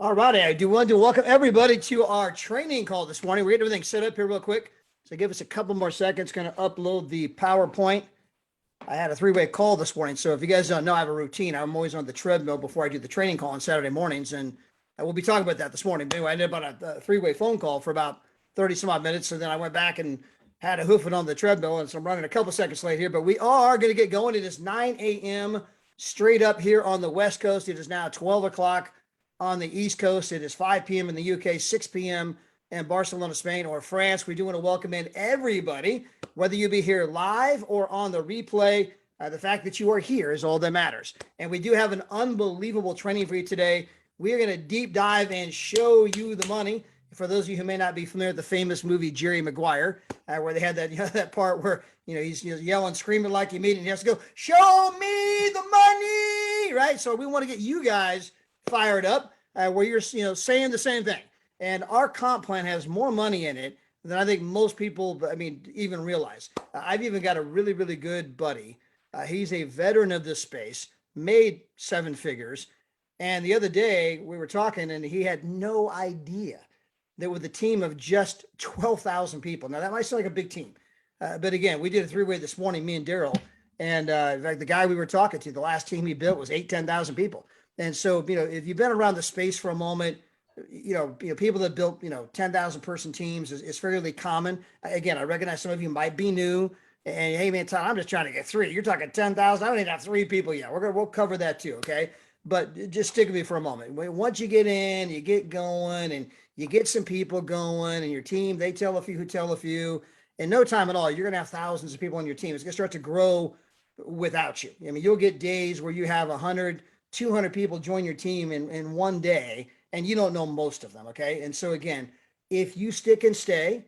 All righty. I do want to welcome everybody to our training call this morning. We're getting everything set up here real quick. So give us a couple more seconds. Going to upload the PowerPoint. I had a three-way call this morning. So if you guys don't know, I have a routine. I'm always on the treadmill before I do the training call on Saturday mornings. And we'll be talking about that this morning. But anyway, I did about a three-way phone call for about 30 some odd minutes. So then I went back and had to hoof it on the treadmill. And so I'm running a couple seconds late here. But we are going to get going. It is 9 a.m. straight up here on the West Coast. It is now 12 o'clock on the East Coast. It is 5 p.m. in the UK, 6 p.m. in Barcelona, Spain, or France. We do want to welcome in everybody, whether you be here live or on the replay. The fact that you are here is all that matters. And we do have an unbelievable training for you today. We are going to deep dive and show you the money. For those of you who may not be familiar with the famous movie Jerry Maguire, where they had that that part where he's yelling, screaming like you mean, and he has to go, "Show me the money!" Right? So we want to get you guys fired up, where you're saying the same thing. And our comp plan has more money in it than I think most people, even realize. I've even got a really, really good buddy. He's a veteran of this space, made seven figures. And the other day we were talking and he had no idea that with a team of just 12,000 people. Now that might sound like a big team. But again, we did a three-way this morning, me and Daryl. And in fact, the guy we were talking to, the last team he built was 10,000 people. And so, if you've been around the space for a moment, people that built, 10,000 person teams is fairly common. Again, I recognize some of you might be new and hey man, Tom, I'm just trying to get three. You're talking 10,000. I don't even have three people yet. We'll cover that too. Okay. But just stick with me for a moment. Once you get in, you get going and you get some people going and your team, they tell a few who tell a few. In no time at all, you're going to have thousands of people on your team. It's going to start to grow without you. You'll get days where you have 100, 200 people join your team in one day and you don't know most of them. Okay. And so again, if you stick and stay,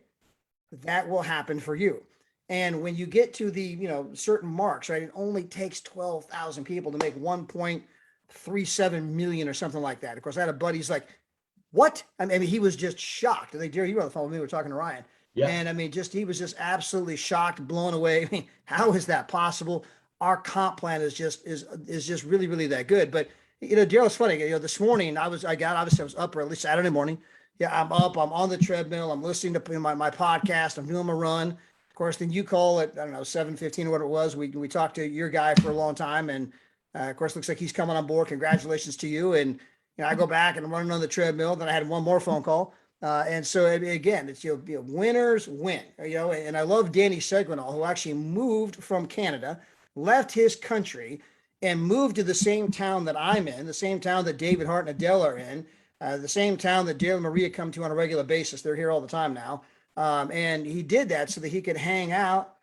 that will happen for you. And when you get to the, certain marks, right, it only takes 12,000 people to make 1.37 million or something like that. Of course, I had a buddy, he's like, what? He was just shocked. I think, Jerry, you were on the phone with me, we were talking to Ryan. Yeah. And he was just absolutely shocked, blown away. How is that possible? Our comp plan is just really, really that good. But Daryl, it's funny. This morning I was up early Saturday morning. Yeah, I'm up. I'm on the treadmill. I'm listening to my podcast. I'm doing my run. Of course, then you call at 7:15 or whatever it was. We talked to your guy for a long time, and of course, looks like he's coming on board. Congratulations to you. And I go back and I'm running on the treadmill. Then I had one more phone call. And so again, it's winners win. And I love Danny Seguinal, who actually moved from Canada, left his country, and moved to the same town that I'm in, the same town that David Hart and Adele are in, the same town that Dale and Maria come to on a regular basis. They're here all the time now. And he did that so that he could hang out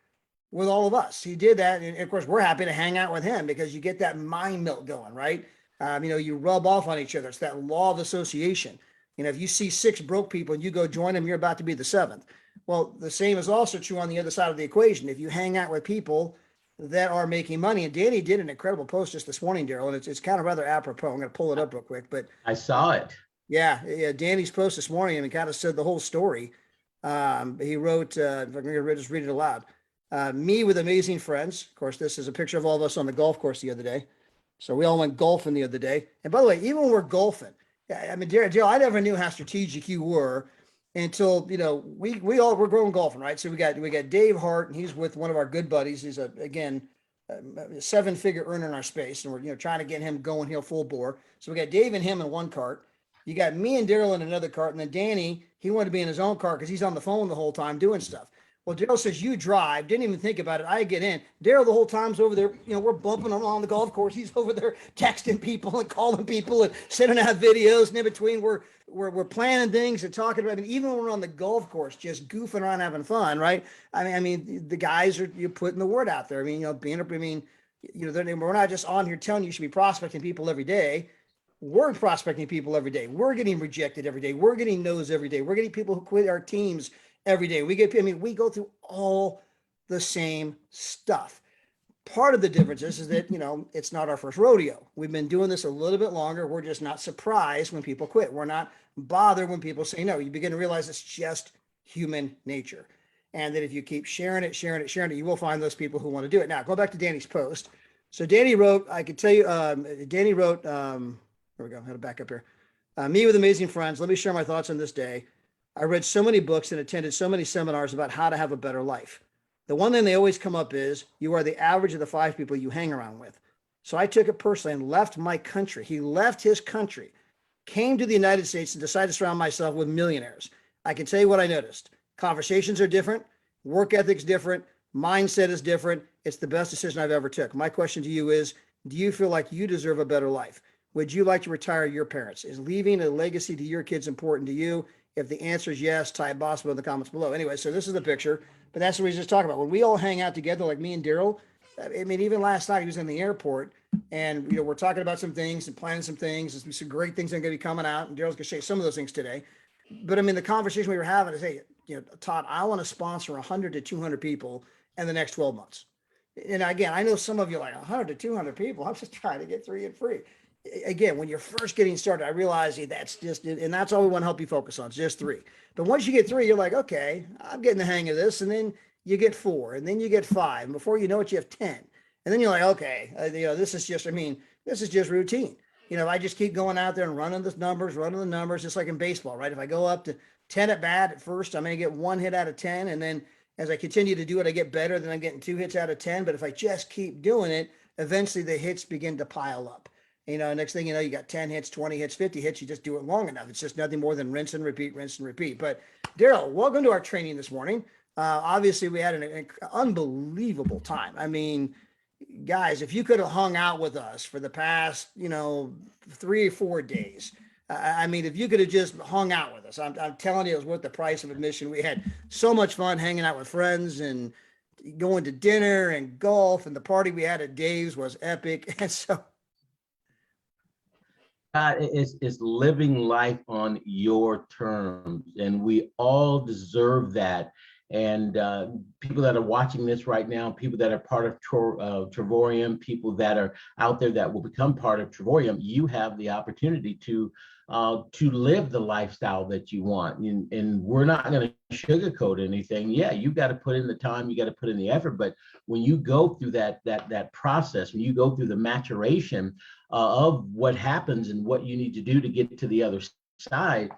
with all of us. He did that. And of course, we're happy to hang out with him because you get that mind melt going, right? You rub off on each other. It's that law of association. If you see six broke people and you go join them, you're about to be the seventh. Well, the same is also true on the other side of the equation. If you hang out with people that are making money, and Danny did an incredible post just this morning, Daryl, and it's kind of rather apropos. I'm going to pull it up real quick, but I saw it. Yeah. Danny's post this morning and kind of said the whole story. He wrote, if I'm going to just read it aloud. Me with amazing friends. Of course, this is a picture of all of us on the golf course the other day. So we all went golfing the other day. And by the way, even when we're golfing, Daryl, I never knew how strategic you were until, we all were going golfing, right? So we got Dave Hart, and he's with one of our good buddies. He's a seven-figure earner in our space, and we're trying to get him going here full bore. So we got Dave and him in one cart. You got me and Daryl in another cart, and then Danny, he wanted to be in his own cart because he's on the phone the whole time doing stuff. Well, Daryl says, you drive. Didn't even think about it. I get in. Daryl the whole time's over there. We're bumping along the golf course. He's over there texting people and calling people and sending out videos. And in between, we're planning things and talking about. Even when we're on the golf course, just goofing around, having fun, right? The guys you're putting the word out there. We're not just on here telling you should be prospecting people every day. We're prospecting people every day. We're getting rejected every day. We're getting no's every day. We're getting people who quit our teams every day. We go through all the same stuff. Part of the difference is that, it's not our first rodeo. We've been doing this a little bit longer. We're just not surprised when people quit. We're not bothered when people say no. You begin to realize it's just human nature. And that if you keep sharing it, you will find those people who want to do it. Now, go back to Danny's post. So Danny wrote, I could tell you, here we go. I had to back up here. Me with amazing friends. Let me share my thoughts on this day. I read so many books and attended so many seminars about how to have a better life. The one thing they always come up is you are the average of the 5 people you hang around with. So I took it personally and left my country. He left his country, came to the United States, and decided to surround myself with millionaires. I can tell you what I noticed. Conversations are different, work ethic's different, mindset is different. It's the best decision I've ever took. My question to you is, do you feel like you deserve a better life? Would you like to retire your parents? Is leaving a legacy to your kids important to you? If the answer is yes, type boss in the comments below. Anyway, so this is the picture, but that's what we just talking about. When we all hang out together, like me and Daryl, I mean, even last night he was in the airport, and we're talking about some things and planning some things. There's some great things that are going to be coming out, and Daryl's going to show you some of those things today. But I mean, the conversation we were having is, hey, Todd, I want to sponsor 100 to 200 people in the next 12 months. And again, I know some of you are like 100 to 200 people. I'm just trying to get 3 and free. Again, when you're first getting started, I realize that's just, and that's all we want to help you focus on, just 3. But once you get 3, you're like, okay, I'm getting the hang of this. And then you get 4, and then you get 5. And before you know it, you have 10. And then you're like, okay, this is just, this is just routine. If I just keep going out there and running the numbers, just like in baseball, right? If I go up to 10 at bat at first, I'm going to get 1 hit out of 10. And then as I continue to do it, I get better. Then I'm getting 2 hits out of 10. But if I just keep doing it, eventually the hits begin to pile up. Next thing you know, you got 10 hits, 20 hits, 50 hits. You just do it long enough. It's just nothing more than rinse and repeat, rinse and repeat. But Daryl, welcome to our training this morning. Obviously, we had an unbelievable time. I mean, guys, if you could have hung out with us for the past, 3 or 4 days, if you could have just hung out with us, I'm telling you, it was worth the price of admission. We had so much fun hanging out with friends and going to dinner and golf, and the party we had at Dave's was epic. And so is living life on your terms, and we all deserve that. And people that are watching this right now, people that are part of Travorium, people that are out there that will become part of Travorium, you have the opportunity to live the lifestyle that you want. And we're not going to sugarcoat anything. Yeah, you got to put in the time, you got to put in the effort. But when you go through that process, when you go through the maturation of what happens and what you need to do to get to the other side,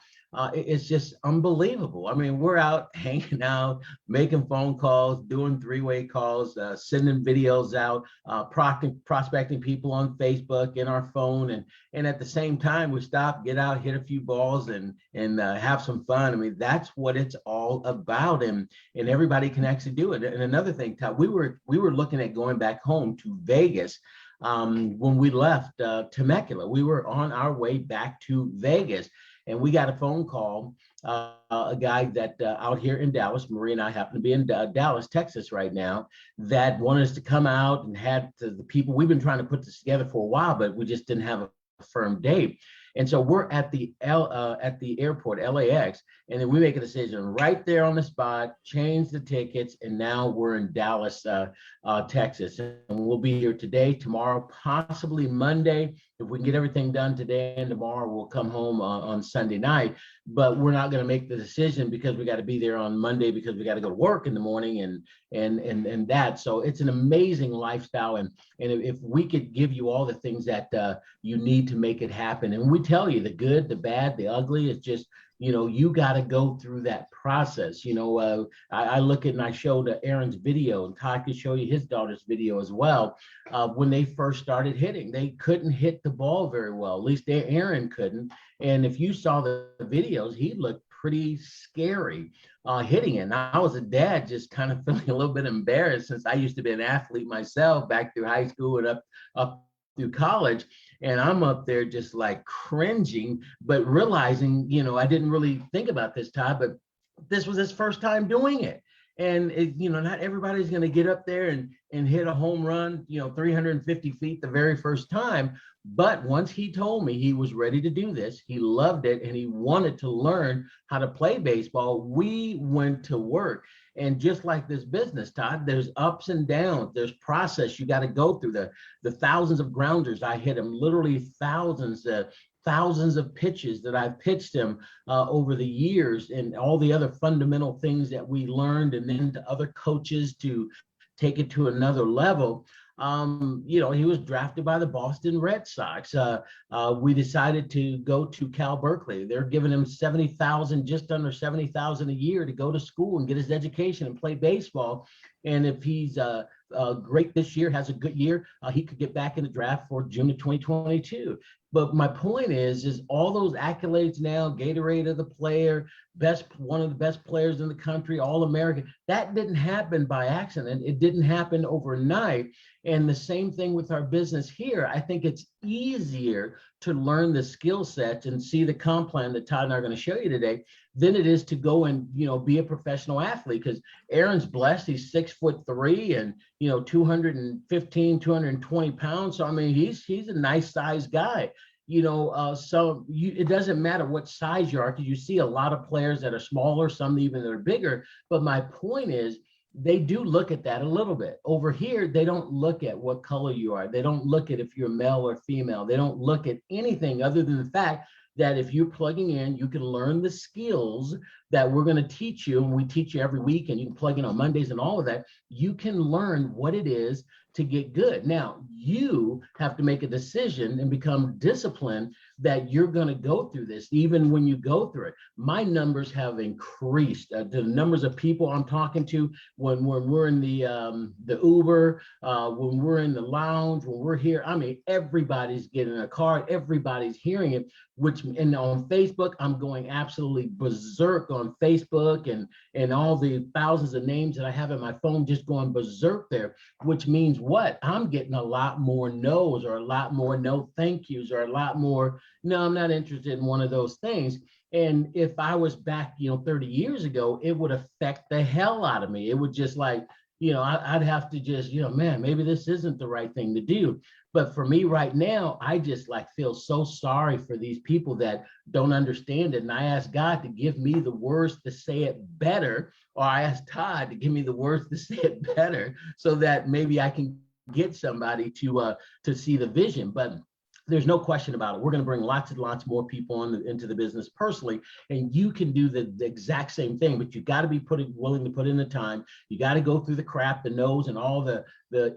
it's just unbelievable. I mean, we're out hanging out, making phone calls, doing 3-way calls, sending videos out, prospecting people on Facebook, in our phone, and at the same time, we stop, get out, hit a few balls, and have some fun. I mean, that's what it's all about, and everybody can actually do it. And another thing, Todd, we were looking at going back home to Vegas. When we left Temecula, we were on our way back to Vegas. And we got a phone call, a guy that out here in Dallas, Marie and I happen to be in Dallas, Texas right now, that wanted us to come out and had the people. We've been trying to put this together for a while, but we just didn't have a firm date. And so we're at the airport, LAX, and then we make a decision right there on the spot, change the tickets, and now we're in Dallas, Texas. And we'll be here today, tomorrow, possibly Monday. If we can get everything done today and tomorrow, we'll come home on Sunday night. But we're not going to make the decision because we got to be there on Monday because we got to go to work in the morning and that. So it's an amazing lifestyle. And if we could give you all the things that you need to make it happen, and we tell you the good, the bad, the ugly, it's just, you got to go through that process. I look at and I showed Aaron's video, and Todd could show you his daughter's video as well. When they first started hitting, they couldn't hit the ball very well. At least Aaron couldn't. And if you saw the videos, he looked pretty scary hitting it. And I was a dad just kind of feeling a little bit embarrassed since I used to be an athlete myself back through high school and up through college. And I'm up there just like cringing, but realizing, I didn't really think about this, Todd, but this was his first time doing it. And not everybody's going to get up there and hit a home run, 350 feet the very first time. But once he told me he was ready to do this, he loved it, and he wanted to learn how to play baseball, we went to work. And just like this business, Todd, there's ups and downs. There's process you got to go through. The thousands of grounders I hit him, literally thousands of pitches that I've pitched him over the years, and all the other fundamental things that we learned, and then to other coaches to take it to another level. He was drafted by the Boston Red Sox. We decided to go to Cal Berkeley. They're giving him 70,000, just under 70,000 a year to go to school and get his education and play baseball. And if he's great this year, has a good year, he could get back in the draft for June of 2022. But my point is all those accolades now, Gatorade of the player, one of the best players in the country, All-American, that didn't happen by accident. It didn't happen overnight. And the same thing with our business here. I think it's easier to learn the skill sets and see the comp plan that Todd and I are going to show you today than it is to go and, be a professional athlete. Because Aaron's blessed, he's 6'3" and, 215, 220 pounds. So, I mean, he's a nice sized guy. It doesn't matter what size you are, because you see a lot of players that are smaller, some even that are bigger. But my point is, they do look at that a little bit. Over here, they don't look at what color you are. They don't look at if you're male or female. They don't look at anything other than the fact that if you're plugging in, you can learn the skills that we're going to teach you, and we teach you every week, and you can plug in on Mondays and all of that. You can learn what it is to get good. Now, you have to make a decision and become disciplined that you're going to go through this, even when you go through it. My numbers have increased. The numbers of people I'm talking to when we're in the Uber, when we're in the lounge, when we're here, I mean, everybody's getting a card, everybody's hearing it, and on Facebook, I'm going absolutely berserk on Facebook, and all the thousands of names that I have in my phone just going berserk there, which means what? I'm getting a lot more no's, or a lot more no thank yous, or a lot more, no, I'm not interested in one of those things. And if I was back, 30 years ago, it would affect the hell out of me. It would just like, I'd have to just, man, maybe this isn't the right thing to do. But for me right now, I just feel so sorry for these people that don't understand it. And I ask God to give me the words to say it better, or I ask Todd to give me the words to say it better, so that maybe I can get somebody to see the vision. But there's no question about it. We're going to bring lots and lots more people into the business personally, and you can do the exact same thing, but you got to be willing to put in the time. You got to go through the crap, the no's, and all the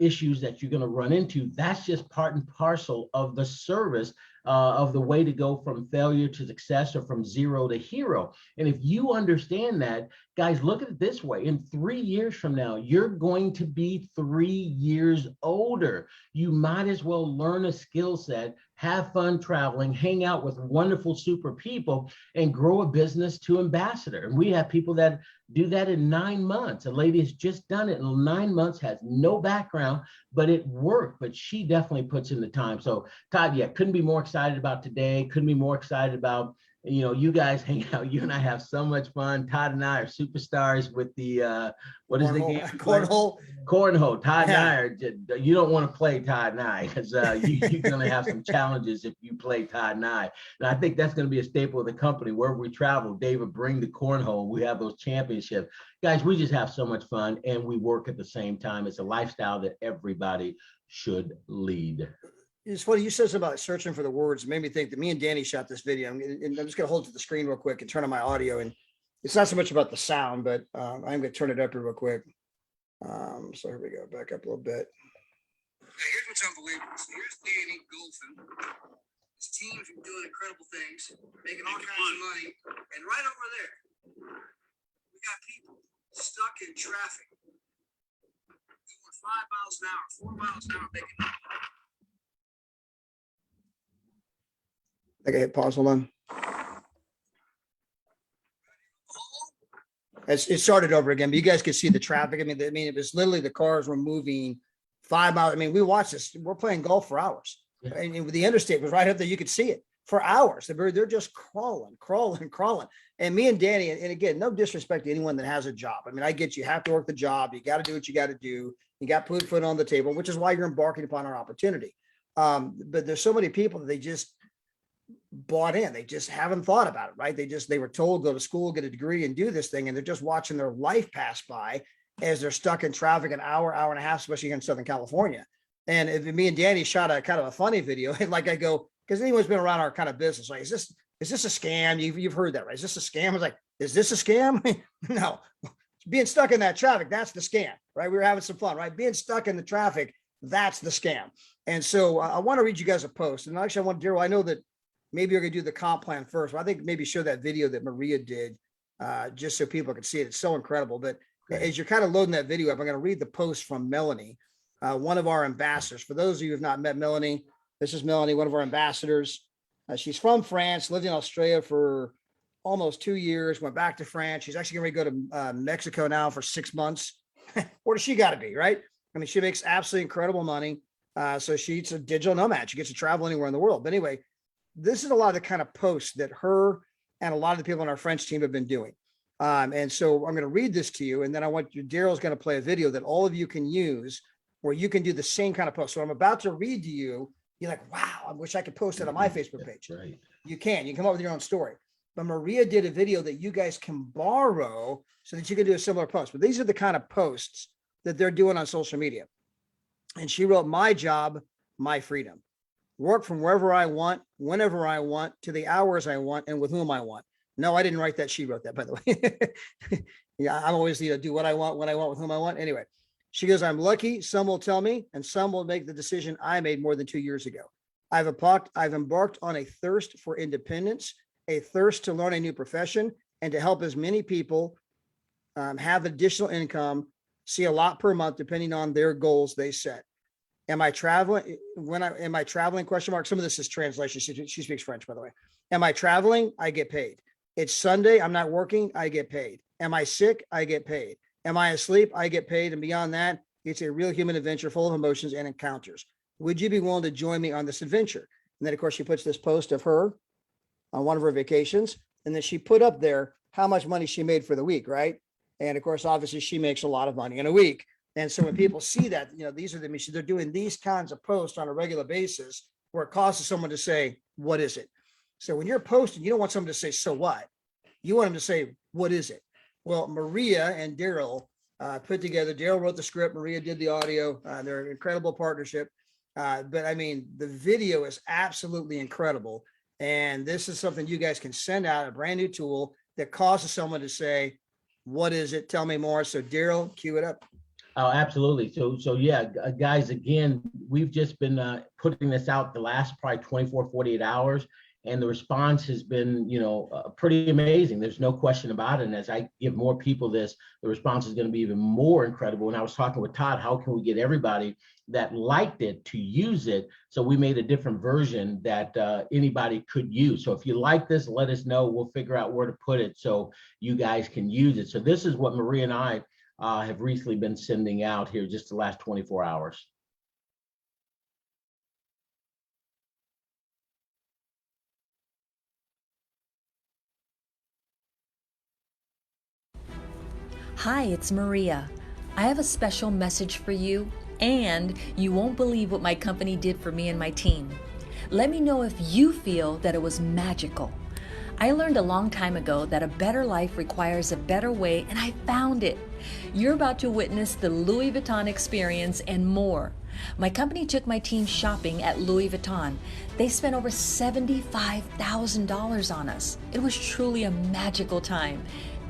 issues that you're going to run into. That's just part and parcel of the service, of the way to go from failure to success, or from zero to hero. And if you understand that, guys, look at it this way. In 3 years from now, you're going to be 3 years older. You might as well learn a skill set, have fun traveling, hang out with wonderful, super people, and grow a business to ambassador. And we have people that do that in 9 months. A lady has just done it in 9 months, has no background, but it worked. But she definitely puts in the time. So Todd, couldn't be more excited about today. Couldn't be more excited about, you guys hang out. You and I have so much fun. Todd and I are superstars with the, what is the game? Cornhole. Cornhole. Todd and I are, you don't want to play Todd and I, because you're going to have some challenges if you play Todd and I. And I think that's going to be a staple of the company. Wherever we travel, David, bring the cornhole. We have those championships. Guys, we just have so much fun, and we work at the same time. It's a lifestyle that everybody should lead. It's funny, you said something about searching for the words. It made me think that me and Danny shot this video. And I'm just going to hold it to the screen real quick and turn on my audio. And it's not so much about the sound, but I'm going to turn it up here real quick. So here we go. Back up a little bit. Okay, here's what's unbelievable. So here's Danny golfing. His team's doing incredible things, making all kinds of money. And right over there, we got people stuck in traffic, going 5 miles an hour, 4 miles an hour, making money. I got to hit pause. Hold on. It started over again, but you guys could see the traffic. I mean, it was literally the cars were moving 5 miles. I mean, we watched this. We're playing golf for hours. Yeah. And the interstate was right up there. You could see it for hours. They're just crawling. And me and Danny, and again, no disrespect to anyone that has a job. I mean, I get you have to work the job. You got to do what you got to do. You got to put foot on the table, which is why you're embarking upon our opportunity. But there's so many people that they just bought in. They just haven't thought about it, right? They were told, go to school, get a degree, and do this thing. And they're just watching their life pass by as they're stuck in traffic an hour and a half, especially here in Southern California. And if me and Danny shot a kind of a funny video, and like I go, because anyone's been around our kind of business, like, is this a scam? You've heard that, right? Is this a scam? I was like, is this a scam? No, being stuck in that traffic, that's the scam, right? We were having some fun, right? Being stuck in the traffic, That's the scam. And so I want to read you guys a post. And actually, I want Daryl, I know that maybe you're going to do the comp plan first, but I think maybe show that video that Maria did just so people can see it. It's so incredible. But as you're kind of loading that video up, I'm going to read the post from Melanie, one of our ambassadors. For those of you who have not met Melanie, this is Melanie, one of our ambassadors. She's from France, lived in Australia for almost 2 years, went back to France. She's actually going to go to Mexico now for 6 months. Where does she got to be, right? I mean, she makes absolutely incredible money. So she's a digital nomad. She gets to travel anywhere in the world. But anyway, this is a lot of the kind of posts that her and a lot of the people on our French team have been doing. And so I'm going to read this to you. And then I want you, Daryl's going to play a video that all of you can use where you can do the same kind of post. So I'm about to read to you. You're like, wow, I wish I could post it on my Facebook page. Right. You can come up with your own story. But Maria did a video that you guys can borrow so that you can do a similar post. But these are the kind of posts that they're doing on social media. And she wrote, my job, my freedom. Work from wherever I want, whenever I want, to the hours I want, and with whom I want. No, I didn't write that. She wrote that, by the way. Yeah, I'm always do what I want, when I want, with whom I want. Anyway, she goes, I'm lucky. Some will tell me, and some will make the decision I made more than 2 years ago. I've embarked on a thirst for independence, a thirst to learn a new profession, and to help as many people have additional income, see a lot per month, depending on their goals they set. Am I traveling? Am I traveling? Question mark. Some of this is translation. She speaks French, by the way. Am I traveling? I get paid. It's Sunday. I'm not working. I get paid. Am I sick? I get paid. Am I asleep? I get paid. And beyond that, it's a real human adventure full of emotions and encounters. Would you be willing to join me on this adventure? And then, of course, she puts this post of her on one of her vacations. And then she put up there how much money she made for the week, right? And of course, obviously, she makes a lot of money in a week. And so when people see that, these are they're doing these kinds of posts on a regular basis where it causes someone to say, what is it? So when you're posting, you don't want someone to say, so what? You want them to say, what is it? Well, Maria and Daryl put together, Daryl wrote the script, Maria did the audio. They're an incredible partnership. But I mean, the video is absolutely incredible. And this is something you guys can send out, a brand new tool that causes someone to say, what is it? Tell me more. So Daryl, cue it up. Oh, absolutely. So yeah, guys, again, we've just been putting this out the last probably 24, 48 hours. And the response has been, pretty amazing. There's no question about it. And as I give more people this, the response is going to be even more incredible. And I was talking with Todd, how can we get everybody that liked it to use it? So we made a different version that anybody could use. So if you like this, let us know. We'll figure out where to put it so you guys can use it. So this is what Maria and I have recently been sending out here just the last 24 hours. Hi, it's Maria. I have a special message for you, and you won't believe what my company did for me and my team. Let me know if you feel that it was magical. I learned a long time ago that a better life requires a better way, and I found it. You're about to witness the Louis Vuitton experience and more. My company took my team shopping at Louis Vuitton. They spent over $75,000 on us. It was truly a magical time.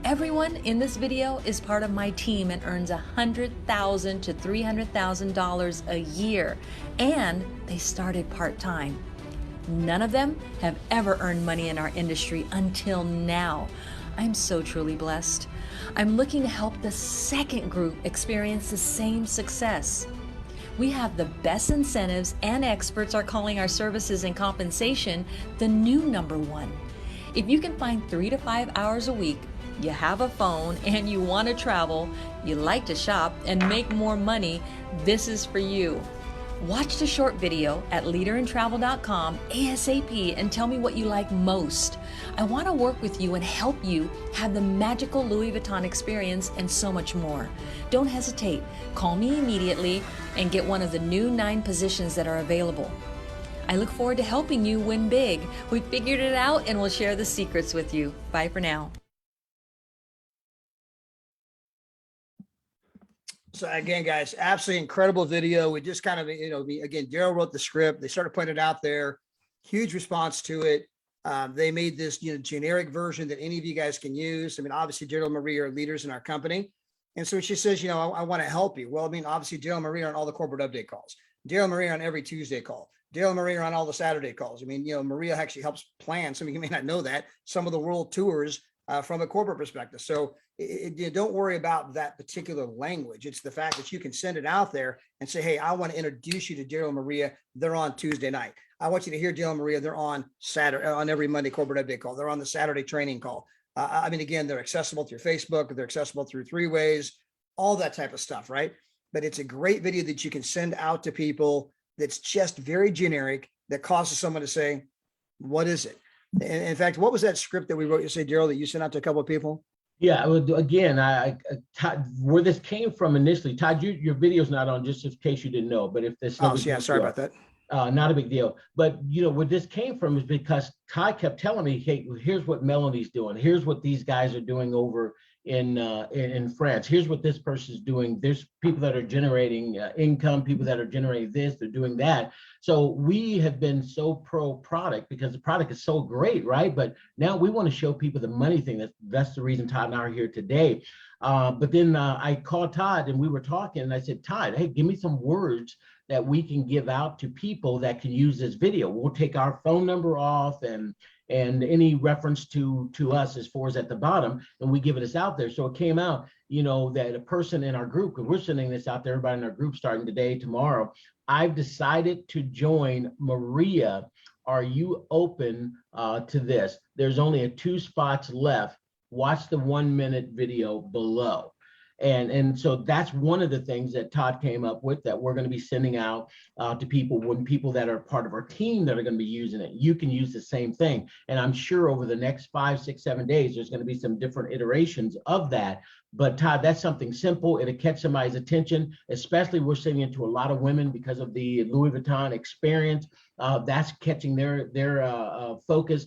Everyone in this video is part of my team and earns $100,000 to $300,000 a year, and they started part-time. None of them have ever earned money in our industry until now. I'm so truly blessed. I'm looking to help the second group experience the same success. We have the best incentives, and experts are calling our services and compensation the new #1. If you can find 3 to 5 hours a week, you have a phone, and you want to travel, you like to shop and make more money, this is for you. Watch the short video at leaderintravel.com ASAP and tell me what you like most. I want to work with you and help you have the magical Louis Vuitton experience and so much more. Don't hesitate. Call me immediately and get one of the new 9 positions that are available. I look forward to helping you win big. We figured it out, and we'll share the secrets with you. Bye for now. So again, guys, absolutely incredible video. We just kind of, again, Daryl wrote the script. They started putting it out there. Huge response to it. They made this, generic version that any of you guys can use. I mean, obviously, Daryl and Maria are leaders in our company. And so she says, I want to help you. Well, I mean, obviously Daryl and Maria are on all the corporate update calls. Daryl and Maria on every Tuesday call. Daryl and Maria are on all the Saturday calls. I mean, Maria actually helps plan. Some of you may not know that, some of the world tours from a corporate perspective. So don't worry about that particular language. It's the fact that you can send it out there and say, hey, I want to introduce you to Daryl and Maria. They're on Tuesday night. I want you to hear Daryl and Maria. They're on Saturday, on every Monday corporate update call. They're on the Saturday training call. I mean, again, they're accessible through Facebook. They're accessible through Three Ways, all that type of stuff, right? But it's a great video that you can send out to people that's just very generic, that causes someone to say, what is it? And in fact, what was that script that we wrote, you say, Daryl, that you sent out to a couple of people? Yeah, again, Todd, where this came from initially, Todd, your video's not on, just in case you didn't know, but if this. Oh, yeah, sorry about that. Not a big deal. But, where this came from is because Todd kept telling me, hey, here's what Melanie's doing. Here's what these guys are doing over in France. Here's what this person's doing. There's people that are generating income, people that are generating this, they're doing that. So we have been so pro product because the product is so great, right? But now we want to show people the money thing. That's the reason Todd and I are here today. But then I called Todd and we were talking and I said, Todd, hey, give me some words that we can give out to people that can use this video. We'll take our phone number off and any reference to us as far as at the bottom, and we give this out there. So it came out, that a person in our group, because we're sending this out to everybody in our group starting today, tomorrow, I've decided to join Maria. Are you open to this? There's only 2 spots left. Watch the 1-minute video below. And so that's one of the things that Todd came up with that we're going to be sending out to people that are part of our team that are going to be using it. You can use the same thing. And I'm sure over the next 5, 6, 7 days, there's going to be some different iterations of that. But Todd, that's something simple. It'll catch somebody's attention, especially we're sending it to a lot of women because of the Louis Vuitton experience. That's catching their focus.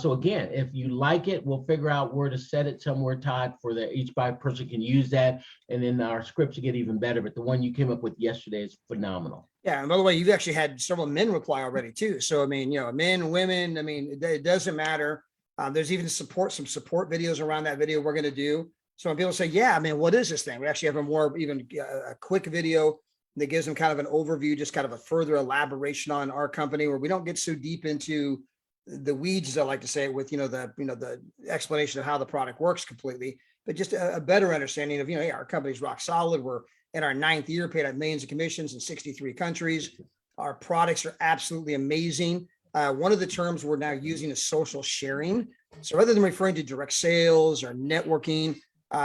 So again, if you like it, we'll figure out where to set it somewhere, Todd, for that each person can use that. And then our scripts will get even better. But the one you came up with yesterday is phenomenal. Yeah. And by the way, you've actually had several men reply already too. So, I mean, men, women, I mean, it doesn't matter. There's even some support videos around that video we're going to do. So when people say, yeah, I mean, what is this thing? We actually have a quick video that gives them kind of an overview, just kind of a further elaboration on our company where we don't get so deep into the weeds, as I like to say, with the explanation of how the product works completely, but just a better understanding of our company's rock solid. We're in our 9th year, paid out millions of commissions in 63 countries. Our products are absolutely amazing. One of the terms we're now using is social sharing. So rather than referring to direct sales or networking,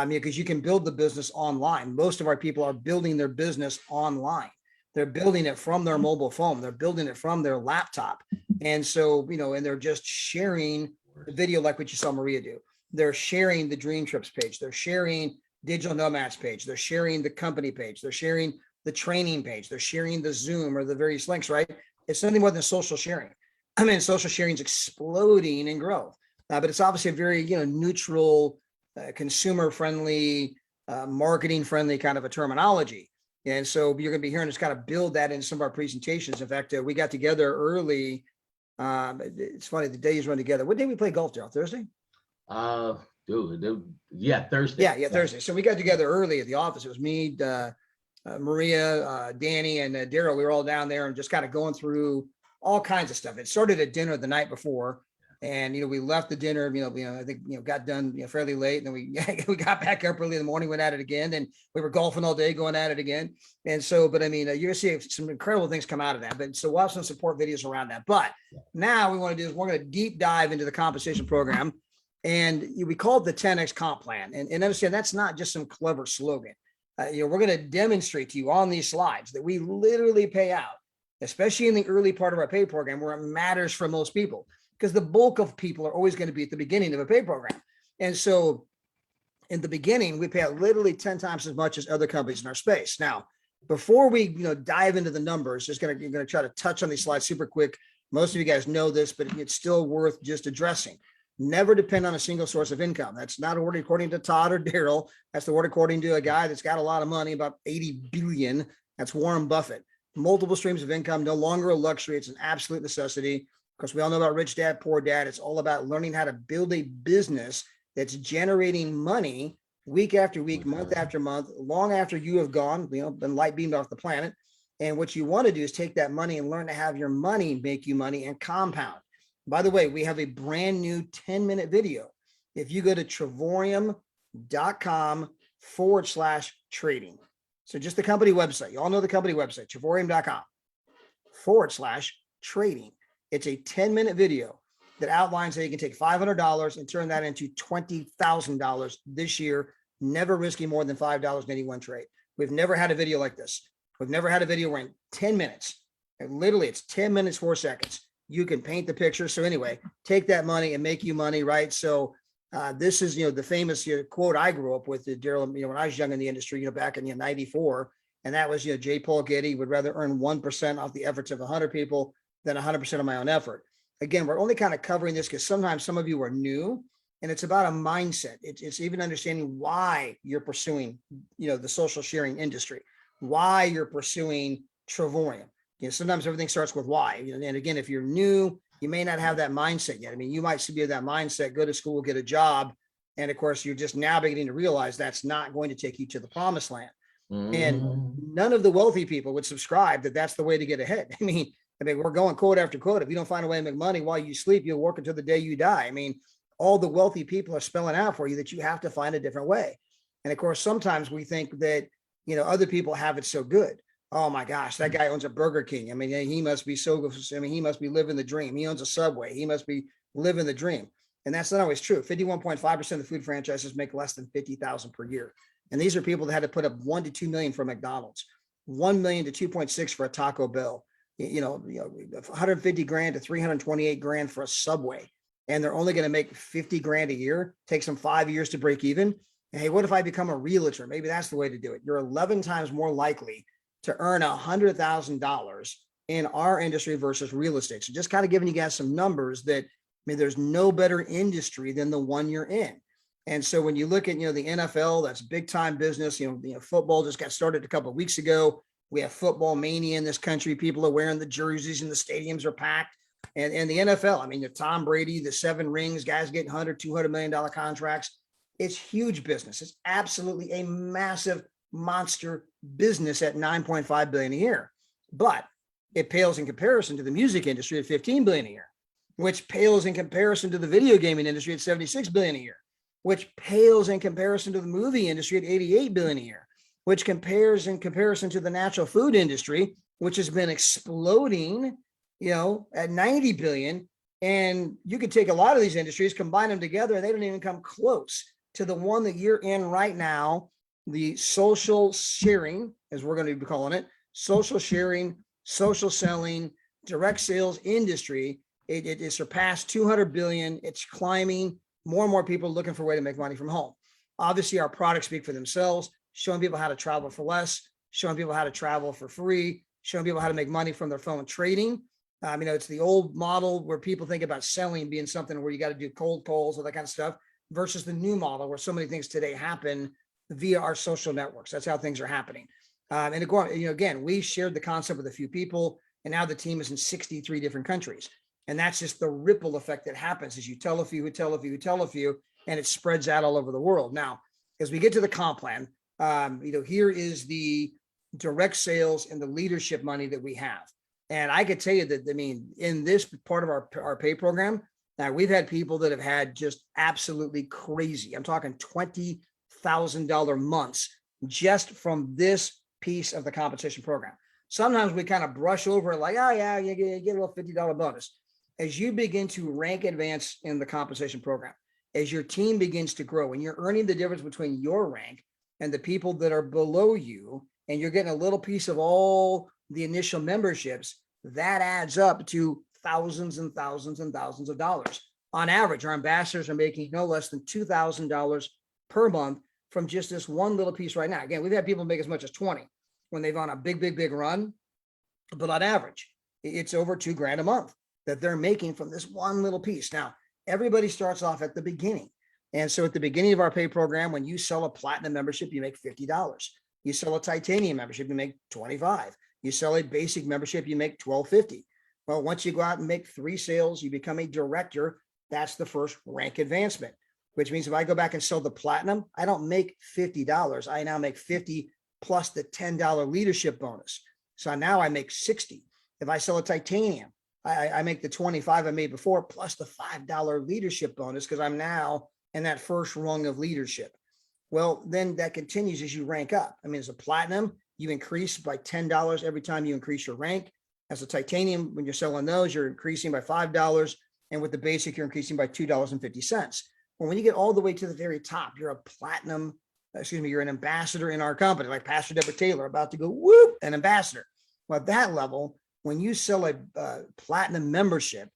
because you can build the business online. Most of our people are building their business online. They're building it from their mobile phone. They're building it from their laptop. And so, and they're just sharing the video like what you saw Maria do. They're sharing the Dream Trips page. They're sharing Digital Nomads page. They're sharing the company page. They're sharing the training page. They're sharing the Zoom or the various links, right? It's nothing more than social sharing. I mean, social sharing is exploding in growth, but it's obviously a very, neutral, consumer-friendly, marketing-friendly kind of a terminology. And so you're going to be hearing us kind of build that in some of our presentations. In fact, we got together early. It's funny, the days run together. What day we play golf, Daryl? Thursday? Thursday. Yeah, Thursday. So we got together early at the office. It was me, Maria, Danny, and Daryl. We were all down there and just kind of going through all kinds of stuff. It started at dinner the night before. And, we left the dinner, I think, got done, fairly late. And then we got back up early in the morning, went at it again. And we were golfing all day, going at it again. And so, but I mean, you're going to see some incredible things come out of that. But so we'll have some support videos around that. But now we want to do is we're going to deep dive into the compensation program. And we call it the 10X comp plan. And understand that's not just some clever slogan. We're going to demonstrate to you on these slides that we literally pay out, especially in the early part of our pay program where it matters for most people. Because the bulk of people are always going to be at the beginning of a pay program. And so in the beginning, we pay out literally 10 times as much as other companies in our space. Now, before we dive into the numbers, you're going to try to touch on these slides super quick. Most of you guys know this, but it's still worth just addressing. Never depend on a single source of income. That's not a word according to Todd or Daryl. That's the word according to a guy that's got a lot of money, about 80 billion. That's Warren Buffett. Multiple streams of income, no longer a luxury. It's an absolute necessity. Because we all know about Rich Dad, Poor Dad. It's all about learning how to build a business that's generating money week after week, month after month, long after you have gone, been light beamed off the planet. And what you want to do is take that money and learn to have your money make you money and compound. By the way, we have a brand new 10-minute video. If you go to Trevorium.com/trading. So just the company website. You all know the company website, Trevorium.com/trading. It's a 10-minute video that outlines how you can take $500 and turn that into $20,000 this year, never risking more than $5 in any one trade. We've never had a video like this. We've never had a video where in 10 minutes, and literally it's 10 minutes, 4 seconds, you can paint the picture. So anyway, take that money and make you money, right? So this is, the famous quote I grew up with, Daryl, when I was young in the industry, back in 94. And that was, J. Paul Getty would rather earn 1% off the efforts of 100 people than 100% of my own effort. Again, we're only kind of covering this because sometimes some of you are new, and it's about a mindset. It's even understanding why you're pursuing, the social sharing industry, why you're pursuing Trevorium. Sometimes everything starts with why. And again, if you're new, you may not have that mindset yet. I mean, you might be that mindset, go to school, get a job. And of course, you're just now beginning to realize that's not going to take you to the promised land. And none of the wealthy people would subscribe that that's the way to get ahead. I mean, we're going quote after quote. If you don't find a way to make money while you sleep, you'll work until the day you die. I mean, all the wealthy people are spelling out for you that you have to find a different way. And of course, sometimes we think that, other people have it so good. Oh my gosh, that guy owns a Burger King. I mean, he must be he must be living the dream. He owns a Subway. He must be living the dream. And that's not always true. 51.5% of the food franchises make less than $50,000 per year. And these are people that had to put up 1 to 2 million for McDonald's, 1 million to 2.6 for a Taco Bell, 150 grand to 328 grand for a Subway. And they're only going to make 50 grand a year. Takes them 5 years to break even. And hey, what if I become a realtor? Maybe that's the way to do it. You're 11 times more likely to earn $100,000 in our industry versus real estate. So just kind of giving you guys some numbers that, there's no better industry than the one you're in. And so when you look at, the NFL, that's big time business. Football just got started a couple of weeks ago. We have football mania in this country. People are wearing the jerseys and the stadiums are packed. And the NFL, Tom Brady, the 7 rings, guys getting $100 million contracts. It's huge business. It's absolutely a massive monster business at $9.5 billion a year. But it pales in comparison to the music industry at $15 billion a year, which pales in comparison to the video gaming industry at $76 billion a year, which pales in comparison to the movie industry at $88 billion a year, which compares in comparison to the natural food industry, which has been exploding, at 90 billion. And you could take a lot of these industries, combine them together, and they don't even come close to the one that you're in right now, the social sharing, as we're going to be calling it, social sharing, social selling, direct sales industry. It surpassed 200 billion. It's climbing. More and more people looking for a way to make money from home. Obviously, our products speak for themselves, showing people how to travel for less, showing people how to travel for free, showing people how to make money from their phone trading. It's the old model where people think about selling being something where you got to do cold calls, all that kind of stuff, versus the new model where so many things today happen via our social networks. That's how things are happening. And again, we shared the concept with a few people, and now the team is in 63 different countries. And that's just the ripple effect that happens as you tell a few who tell a few who tell a few, and it spreads out all over the world. Now, as we get to the comp plan, here is the direct sales and the leadership money that we have. And I could tell you that, in this part of our pay program, now we've had people that have had just absolutely crazy. I'm talking $20,000 months just from this piece of the compensation program. Sometimes we kind of brush over it like, oh yeah, you get a little $50 bonus. As you begin to rank advance in the compensation program, as your team begins to grow and you're earning the difference between your rank and the people that are below you, and you're getting a little piece of all the initial memberships, that adds up to thousands and thousands and thousands of dollars. On average, our ambassadors are making no less than $2,000 per month from just this one little piece right now. Again, we've had people make as much as 20 when they've on a big run, but on average, it's over $2,000 a month that they're making from this one little piece. Now, everybody starts off at the beginning. And so at the beginning of our pay program, when you sell a platinum membership, you make $50. You sell a titanium membership, you make $25. You sell a basic membership, you make $12.50. Well, once you go out and make 3 sales, you become a director. That's the first rank advancement. which means if I go back and sell the platinum, I don't make $50. I now make 50 plus the $10 leadership bonus. So now I make 60. If I sell a titanium, I make the 25 I made before plus the $5 leadership bonus because I'm now in that first rung of leadership. Well, then that continues as you rank up. I mean, as a platinum, you increase by $10 every time you increase your rank. As a titanium, when you're selling those, you're increasing by $5. And with the basic, you're increasing by $2.50. Well, when you get all the way to the very top, you're a platinum, you're an ambassador in our company, like Pastor Deborah Taylor, about to go, whoop, an ambassador. Well, at that level, when you sell a platinum membership,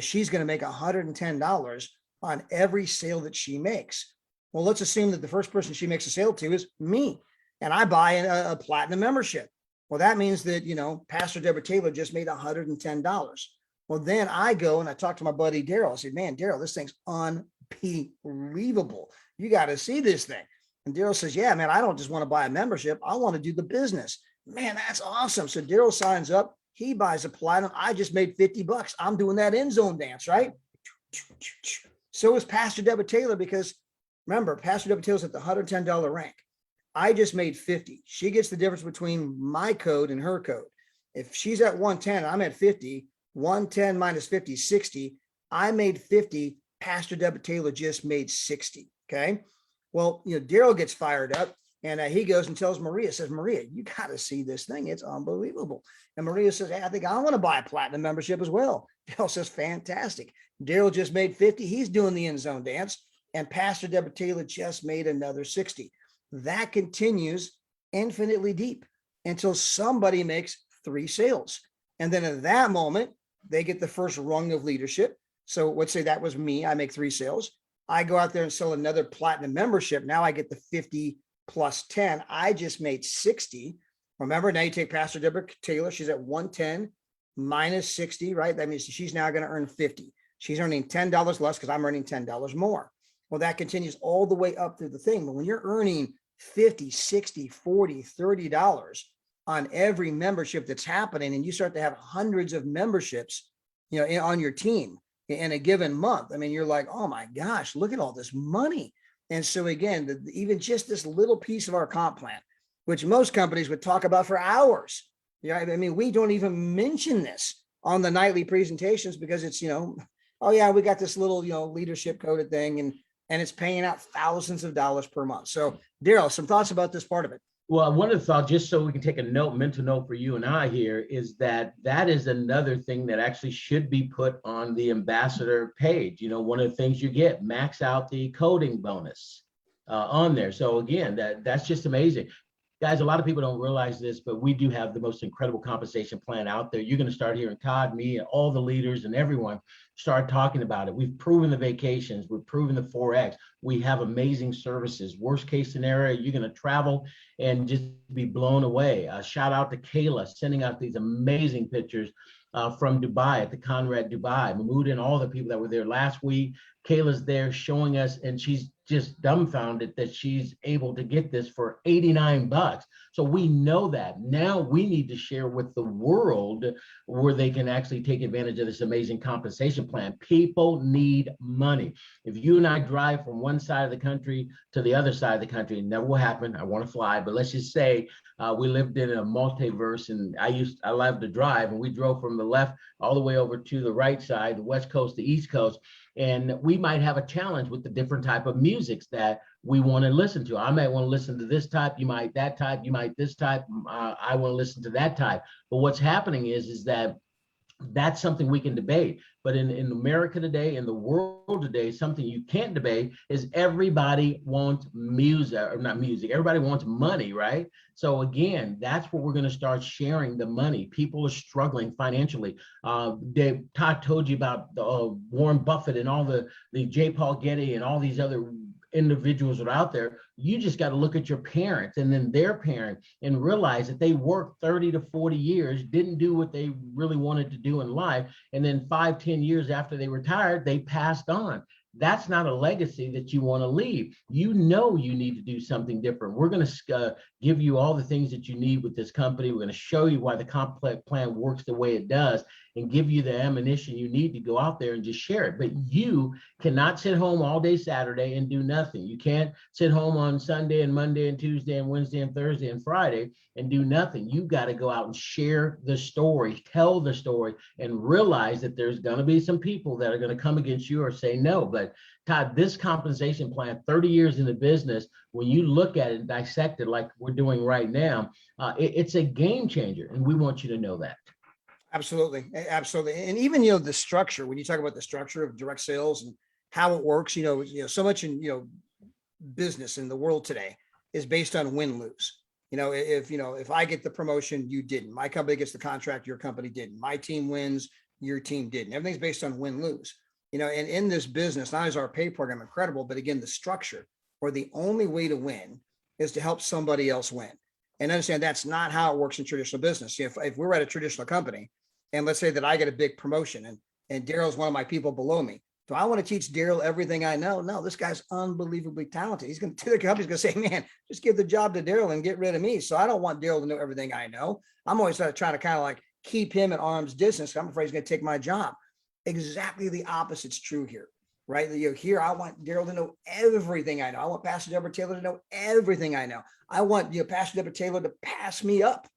she's going to make $110 on every sale that she makes. Well, let's assume that the first person she makes a sale to is me, and I buy a platinum membership. Well, that means that, Pastor Deborah Taylor just made $110. Well, then I go and I talk to my buddy Daryl. I said, man, Daryl, this thing's unbelievable. You got to see this thing. And Daryl says, yeah, man, I don't just want to buy a membership. I want to do the business. Man, that's awesome. So Daryl signs up. He buys a platinum. I just made $50. I'm doing that end zone dance, right? So is Pastor Deborah Taylor, because remember, Pastor Deborah Taylor's at the $110 rank. I just made 50. She gets the difference between my code and her code. If she's at 110, I'm at 50. 110 minus 50 is 60. I made 50. Pastor Deborah Taylor just made 60. Okay. Well, Daryl gets fired up and he goes and tells Maria, says, Maria, you got to see this thing. It's unbelievable. And Maria says, hey, I think I want to buy a platinum membership as well. Daryl says, fantastic. Daryl just made 50. He's doing the end zone dance. And Pastor Deborah Taylor just made another 60. That continues infinitely deep until somebody makes 3 sales. And then at that moment, they get the first rung of leadership. So let's say that was me. I make 3 sales. I go out there and sell another platinum membership. Now I get the 50 plus 10. I just made 60. Remember, now you take Pastor Deborah Taylor. She's at 110 minus 60, right? That means she's now going to earn 50. She's earning $10 less because I'm earning $10 more. Well, that continues all the way up through the thing. But when you're earning 50, 60, 40, $30 on every membership that's happening, and you start to have hundreds of memberships, on your team in a given month, I mean, you're like, oh my gosh, look at all this money. And so again, even just this little piece of our comp plan, which most companies would talk about for hours. I mean, we don't even mention this on the nightly presentations because it's, oh yeah, we got this little, leadership coded thing and it's paying out thousands of dollars per month. So Daryl, some thoughts about this part of it? Well, one of the thoughts, just so we can take a mental note for you and I here, is that is another thing that actually should be put on the ambassador page. One of the things you get, max out the coding bonus on there. So again, that's just amazing. Guys, a lot of people don't realize this, but we do have the most incredible compensation plan out there. You're going to start hearing Todd, me, and all the leaders and everyone start talking about it. We've proven the vacations. We've proven the 4X. We have amazing services. Worst case scenario, you're going to travel and just be blown away. Shout out to Kayla, sending out these amazing pictures from Dubai at the Conrad Dubai. Mahmoud and all the people that were there last week. Kayla's there showing us, and she's just dumbfounded that she's able to get this for $89. So we know that. Now we need to share with the world where they can actually take advantage of this amazing compensation plan. People need money. If you and I drive from one side of the country to the other side of the country, it never will happen. I want to fly, but let's just say we lived in a multiverse, and I love to drive, and we drove from the left all the way over to the right side, the West Coast, the East Coast. And we might have a challenge with the different type of musics that we want to listen to. I might want to listen to this type, you might that type, you might this type, I want to listen to that type. But what's happening is that that's something we can debate. But in America today, in the world today, something you can't debate is everybody wants music, or not music, everybody wants money, right? So again, that's what we're going to start sharing the money. People are struggling financially. Todd told you about Warren Buffett and all the J. Paul Getty and all these other individuals that are out there. You just got to look at your parents and then their parent and realize that they worked 30 to 40 years, didn't do what they really wanted to do in life. And then 5-10 years after they retired, they passed on. That's not a legacy that you want to leave. You need to do something different. We're going to give give you all the things that you need with this company. We're going to show you why the complex plan works the way it does and give you the ammunition you need to go out there and just share it. But you cannot sit home all day Saturday and do nothing. You can't sit home on Sunday and Monday and Tuesday and Wednesday and Thursday and Friday and do nothing. You got to go out and share the story, tell the story, and realize that there's going to be some people that are going to come against you or say no. But Todd, this compensation plan, 30 years in the business, when you look at it and dissect it like we're doing right now, it's a game changer. And we want you to know that. Absolutely. Absolutely. And even, you know, the structure, when you talk about the structure of direct sales and how it works, you know, so much in, you know, business in the world today is based on win-lose. You know, if I get the promotion, you didn't. My company gets the contract, your company didn't. My team wins, your team didn't. Everything's based on win-lose. You know, and in this business, not only is our pay program incredible, but again, the structure or the only way to win is to help somebody else win. And understand that's not how it works in traditional business. If we're at a traditional company and let's say that I get a big promotion and Daryl's one of my people below me, do I want to teach Daryl everything I know? No, this guy's unbelievably talented. He's going to the company's going to say, man, just give the job to Daryl and get rid of me. So I don't want Daryl to know everything I know. I'm always trying to kind of like keep him at arm's distance. I'm afraid he's going to take my job. Exactly the opposite's true here, right? You know, here, I want Daryl to know everything I know. I want Pastor Deborah Taylor to know everything I know. I want, you know, Pastor Deborah Taylor to pass me up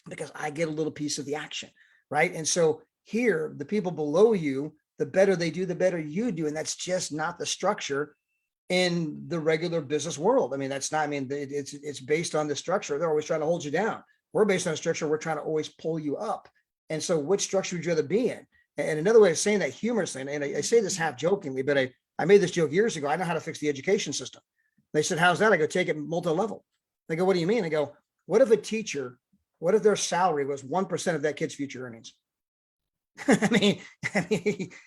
because I get a little piece of the action, right? And so here, the people below you, the better they do, the better you do. And that's just not the structure in the regular business world. I mean, that's not, I mean, it's based on the structure. They're always trying to hold you down. We're based on a structure. We're trying to always pull you up. And so which structure would you rather be in? And another way of saying that humorously, and I say this half jokingly, but I made this joke years ago. I know how to fix the education system. They said, how's that? I go, take it multi-level. They go, what do you mean? I go, what if what if their salary was 1% of that kid's future earnings? I mean,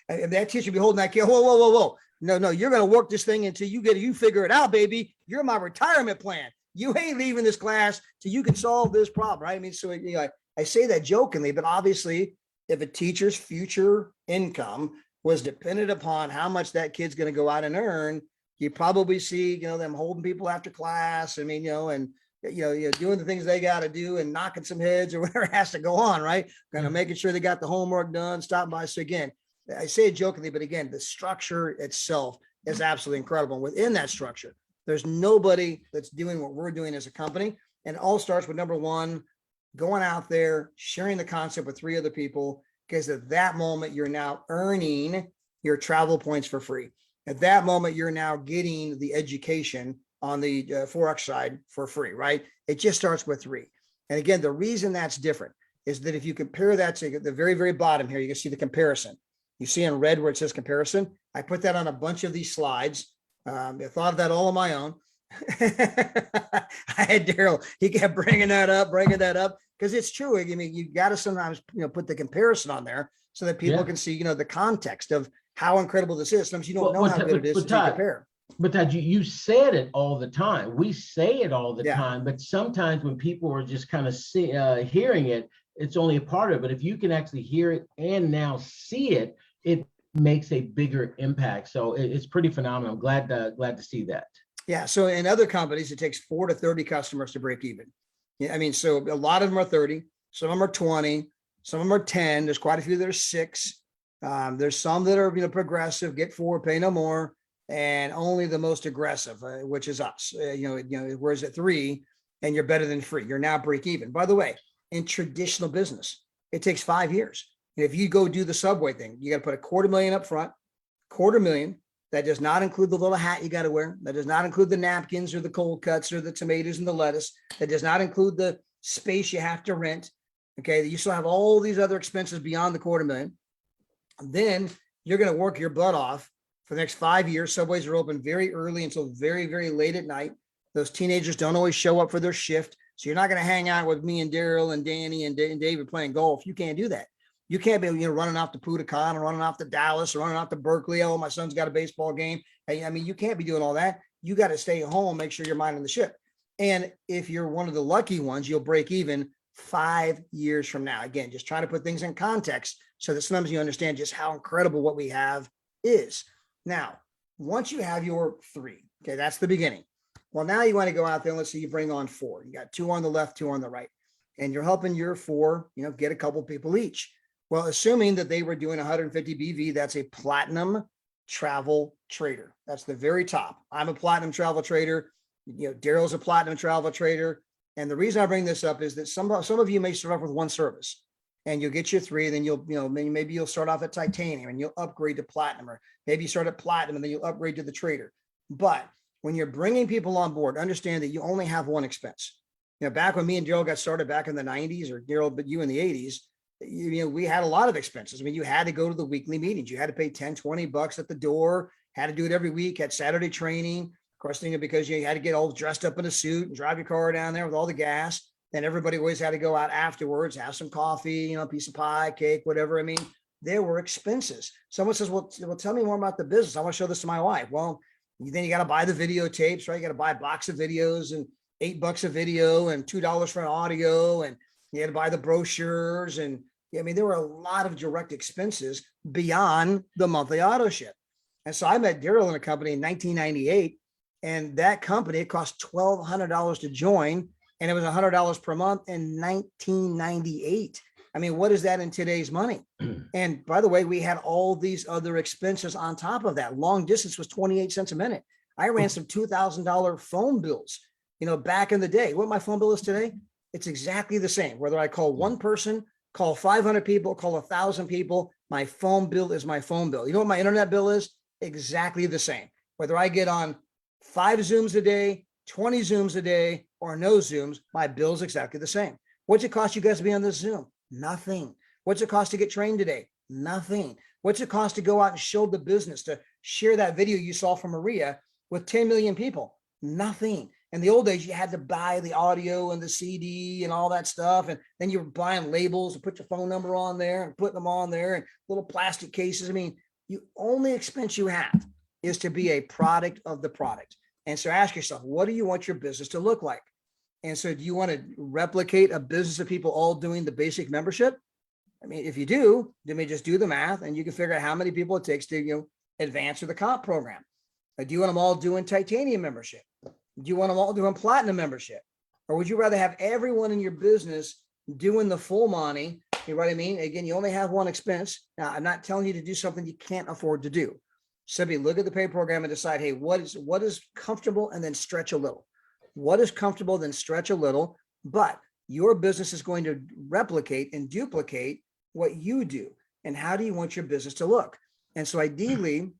that teacher be holding that kid, whoa. No, you're going to work this thing until you figure it out, baby. You're my retirement plan. You ain't leaving this class till you can solve this problem, right? I mean, so you know, I say that jokingly, but obviously, if a teacher's future income was dependent upon how much that kid's going to go out and earn, you probably see, you know, them holding people after class. I mean, you know, and, you know, doing the things they got to do and knocking some heads or whatever has to go on, right? Kind of making sure they got the homework done, stopping by. So again, I say it jokingly, but again, the structure itself is absolutely incredible. And within that structure, there's nobody that's doing what we're doing as a company. And it all starts with number one, going out there, sharing the concept with 3 other people, because at that moment, you're now earning your travel points for free. At that moment, you're now getting the education on the Forex side for free, right? It just starts with 3. And again, the reason that's different is that if you compare that to the very, very bottom here, you can see the comparison. You see in red where it says comparison. I put that on a bunch of these slides. I thought of that all on my own. I had Daryl, he kept bringing that up, because it's true. I mean, you got to sometimes, you know, put the comparison on there so that people can see, you know, the context of how incredible this is. Sometimes you don't know how good it is to compare. But Todd, you said it all the time. We say it all the time, but sometimes when people are just kind of hearing it, it's only a part of it. But if you can actually hear it and now see it, it makes a bigger impact. So it's pretty phenomenal. I'm glad to see that. Yeah. So in other companies, it takes 4 to 30 customers to break even. Yeah, I mean, so a lot of them are 30, some of them are 20, some of them are 10. There's quite a few that are 6. There's some that are, you know, progressive, get 4, pay no more, and only the most aggressive, which is us. Whereas at 3, and you're better than free, you're now break even. By the way, in traditional business, it takes 5 years. And if you go do the Subway thing, you got to put $250,000 up front, $250,000. That does not include the little hat you got to wear. That does not include the napkins or the cold cuts or the tomatoes and the lettuce. That does not include the space you have to rent. Okay. You still have all these other expenses beyond the $250,000. Then you're going to work your butt off for the next 5 years. Subways are open very early until very, very late at night. Those teenagers don't always show up for their shift. So you're not going to hang out with me and Daryl and Danny and David playing golf. You can't do that. You can't be, you know, running off to Putacan or running off to Dallas or running off to Berkeley. Oh, my son's got a baseball game. I mean, you can't be doing all that. You got to stay home, make sure you're minding the ship. And if you're one of the lucky ones, you'll break even 5 years from now. Again, just trying to put things in context so that sometimes you understand just how incredible what we have is. Now, once you have your 3, okay, that's the beginning. Well, now you want to go out there and let's say you bring on 4. You got 2 on the left, 2 on the right, and you're helping your 4, get a couple people each. Well, assuming that they were doing 150 BV, that's a platinum travel trader. That's the very top. I'm a platinum travel trader. Daryl's a platinum travel trader. And the reason I bring this up is that some of you may start off with one service and you'll get your 3, then maybe you'll start off at titanium and you'll upgrade to platinum, or maybe you start at platinum and then you'll upgrade to the trader. But when you're bringing people on board, understand that you only have one expense. Back when me and Daryl got started back in the 90s, or Daryl, but you in the 80s, we had a lot of expenses. I mean, you had to go to the weekly meetings. You had to pay 10, 20 bucks at the door, had to do it every week, had Saturday training. Of course, because you had to get all dressed up in a suit and drive your car down there with all the gas. Then everybody always had to go out afterwards, have some coffee, a piece of pie, cake, whatever. I mean, there were expenses. Someone says, well, tell me more about the business. I want to show this to my wife. Well, then you got to buy the videotapes, right? You got to buy a box of videos and $8 a video and $2 for an audio. And you had to buy the brochures. And there were a lot of direct expenses beyond the monthly auto ship. And so I met Daryl in a company in 1998, and that company, it cost $1,200 to join, and it was $100 per month in 1998. I mean, what is that in today's money? And by the way, we had all these other expenses on top of that. Long distance was 28 cents a minute. I ran some $2,000 phone bills, back in the day. What my phone bill is today, it's exactly the same. Whether I call one person, call 500 people, call 1,000 people, my phone bill is my phone bill. You know what my internet bill is? Exactly the same. Whether I get on 5 Zooms a day, 20 Zooms a day, or no Zooms, my bill's exactly the same. What's it cost you guys to be on this Zoom? Nothing. What's it cost to get trained today? Nothing. What's it cost to go out and show the business, to share that video you saw from Maria with 10 million people? Nothing. In the old days, you had to buy the audio and the CD and all that stuff. And then you were buying labels and put your phone number on there and putting them on there and little plastic cases. You only expense you have is to be a product of the product. And so ask yourself, what do you want your business to look like? And so do you want to replicate a business of people all doing the basic membership? If you do, then we just do the math and you can figure out how many people it takes to, advance through the comp program. Or do you want them all doing titanium membership? Do you want them all doing platinum membership? Or would you rather have everyone in your business doing the full money? You know what I mean? Again, you only have one expense. Now, I'm not telling you to do something you can't afford to do. Simply look at the pay program and decide, hey, what is comfortable, and then stretch a little. What is comfortable, then stretch a little. But your business is going to replicate and duplicate what you do. And how do you want your business to look? And so ideally,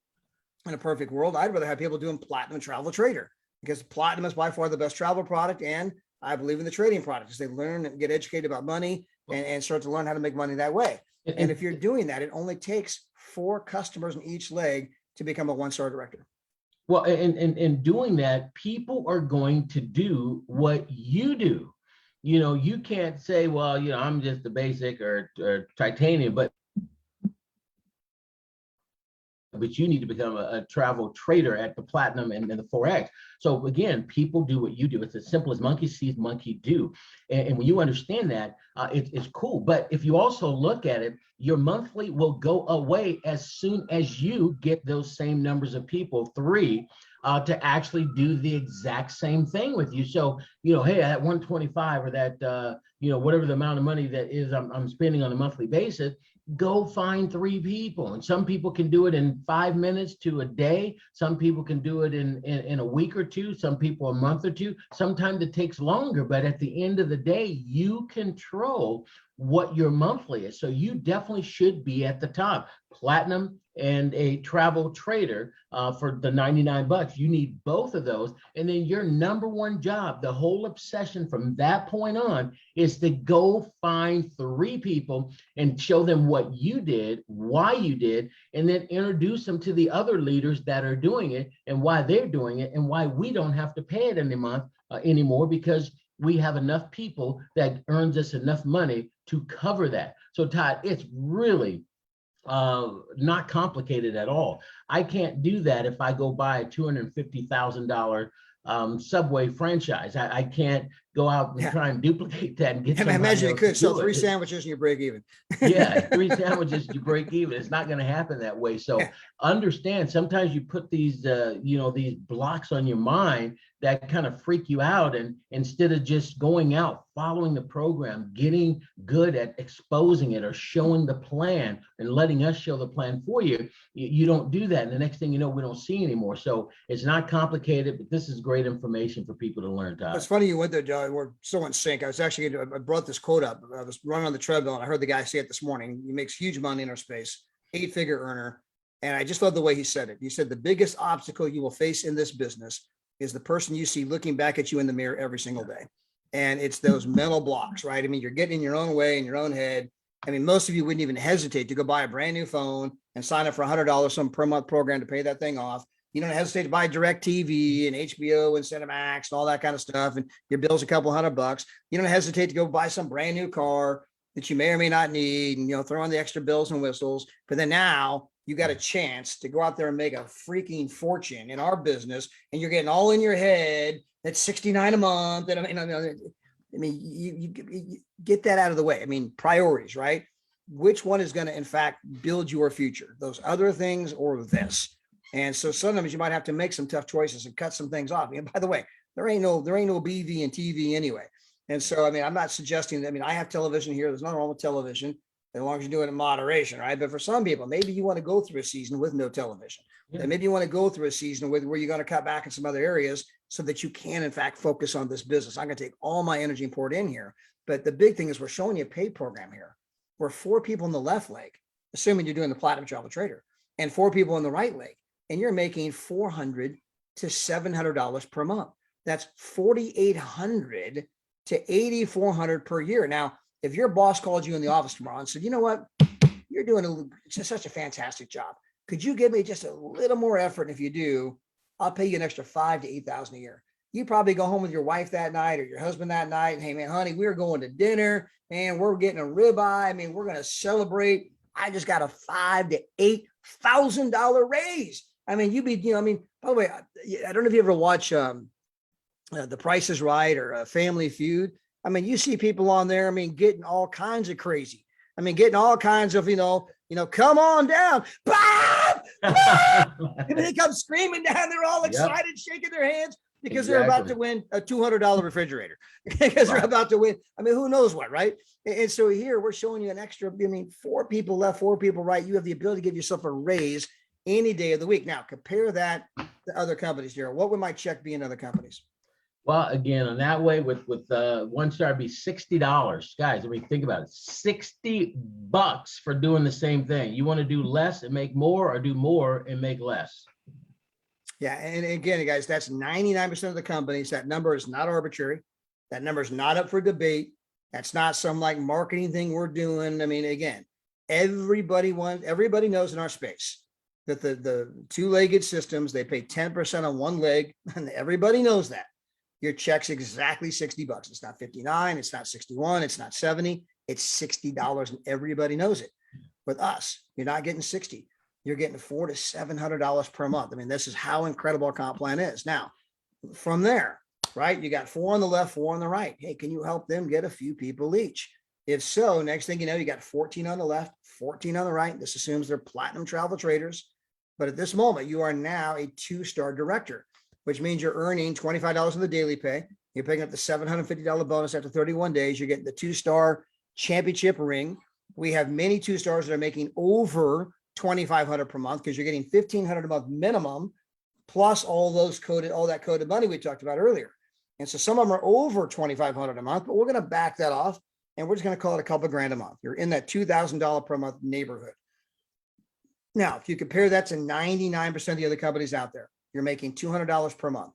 in a perfect world, I'd rather have people doing platinum travel trader, because platinum is by far the best travel product. And I believe in the trading product, because they learn and get educated about money and start to learn how to make money that way. And if you're doing that, it only takes 4 customers in each leg to become a 1-star director. Well, and doing that, people are going to do what you do. You can't say, well, I'm just the basic or titanium, but you need to become a travel trader at the platinum and the 4X. So again, people do what you do. It's as simple as monkey sees, monkey do. And when you understand that, it's cool. But if you also look at it, your monthly will go away as soon as you get those same numbers of people, 3, to actually do the exact same thing with you. So, hey, at 125 or that, whatever the amount of money that is I'm spending on a monthly basis, go find 3 people. And some people can do it in 5 minutes to a day. Some people can do it in a week or 2. Some people a month or 2. Sometimes it takes longer, but at the end of the day, you control what your monthly is. So you definitely should be at the top. Platinum and a travel trader for the $99. You need both of those. And then your number one job, the whole obsession from that point on, is to go find 3 people and show them what you did, why you did, and then introduce them to the other leaders that are doing it and why they're doing it and why we don't have to pay it anymore, because we have enough people that earns us enough money to cover that. So Todd, it's really not complicated at all. I can't do that if I go buy a $250,000 Subway franchise. I can't go out and try and duplicate that and get. I imagine you could sell 3 sandwiches and you break even. Yeah, 3 sandwiches, you break even. It's not going to happen that way. So understand, sometimes you put these, these blocks on your mind that kind of freak you out. And instead of just going out, following the program, getting good at exposing it or showing the plan and letting us show the plan for you, you don't do that. And the next thing you know, we don't see anymore. So it's not complicated, but this is great information for people to learn. It's funny you went there, Joe. We're so in sync. I brought this quote up. I was running on the treadmill and I heard the guy say it this morning. He makes huge money in our space, 8-figure earner. And I just love the way he said it. He said, the biggest obstacle you will face in this business is the person you see looking back at you in the mirror every single day. And it's those mental blocks, right? I mean, you're getting in your own way in your own head. I mean, most of you wouldn't even hesitate to go buy a brand new phone and sign up for $100 some per month program to pay that thing off. You don't hesitate to buy DirecTV and HBO and Cinemax and all that kind of stuff. And your bill's a couple $100. You don't hesitate to go buy some brand new car that you may or may not need and, throw on the extra bells and whistles. But then now you got a chance to go out there and make a freaking fortune in our business. And you're getting all in your head. That's $69 a month. And you get that out of the way. I mean, priorities, right? Which one is going to, in fact, build your future? Those other things or this? And so sometimes you might have to make some tough choices and cut some things off. And by the way, there ain't no BV and TV anyway. And so, I'm not suggesting that, I have television here. There's nothing wrong with television as long as you do it in moderation, right? But for some people, maybe you want to go through a season with no television. Yeah. And maybe you want to go through a season where you're going to cut back in some other areas so that you can, in fact, focus on this business. I'm going to take all my energy and pour it in here. But the big thing is we're showing you a paid program here. We're 4 people in the left leg, assuming you're doing the Platinum Travel Trader, and 4 people in the right leg. And you're making $400 to $700 per month. That's $4,800 to $8,400 per year. Now, if your boss called you in the office tomorrow and said, you know what, you're doing such a fantastic job. Could you give me just a little more effort? And if you do, I'll pay you an extra $5,000 to $8,000 a year. You probably go home with your wife that night or your husband that night. And hey, man, honey, we're going to dinner and we're getting a ribeye. We're going to celebrate. I just got a $5,000 to $8,000 raise. By the way, I don't know if you ever watch The Price is Right or Family Feud. You see people on there, getting all kinds of crazy. Getting all kinds of, come on down. Bob! Bob! And they come screaming down. They're all excited, shaking their hands because they're about to win a $200 refrigerator because they're about to win. Who knows what, right? And so here we're showing you an extra, 4 people left, 4 people right. You have the ability to give yourself a raise any day of the week. Now, compare that to other companies here. What would my check be in other companies? Well, again, on that way with one star be $60. Guys, think about it. $60 for doing the same thing. You want to do less and make more, or do more and make less? Yeah. And again, guys, that's 99% of the companies. That number is not arbitrary. That number is not up for debate. That's not some marketing thing we're doing. Again, everybody knows in our space that the 2-legged systems, they pay 10% on one leg, and everybody knows that. Your check's exactly $60. It's not $59, it's not $61, it's not $70, it's $60, and everybody knows it. With us, you're not getting $60. You're getting $400 to $700 per month. This is how incredible our comp plan is. Now, from there, right, you got 4 on the left, 4 on the right. Hey, can you help them get a few people each? If so, next thing you know, you got 14 on the left, 14 on the right. This assumes they're Platinum Travel Traders. But at this moment, you are now a 2-star director, which means you're earning $25 in the daily pay. You're picking up the $750 bonus after 31 days. You're getting the 2-star championship ring. We have many 2-stars that are making over $2,500 per month because you're getting $1,500 a month minimum, plus all that coded money we talked about earlier. And so some of them are over $2,500 a month, but we're going to back that off and we're just going to call it a couple $grand a month. You're in that $2,000 per month neighborhood. Now, if you compare that to 99% of the other companies out there, you're making $200 per month.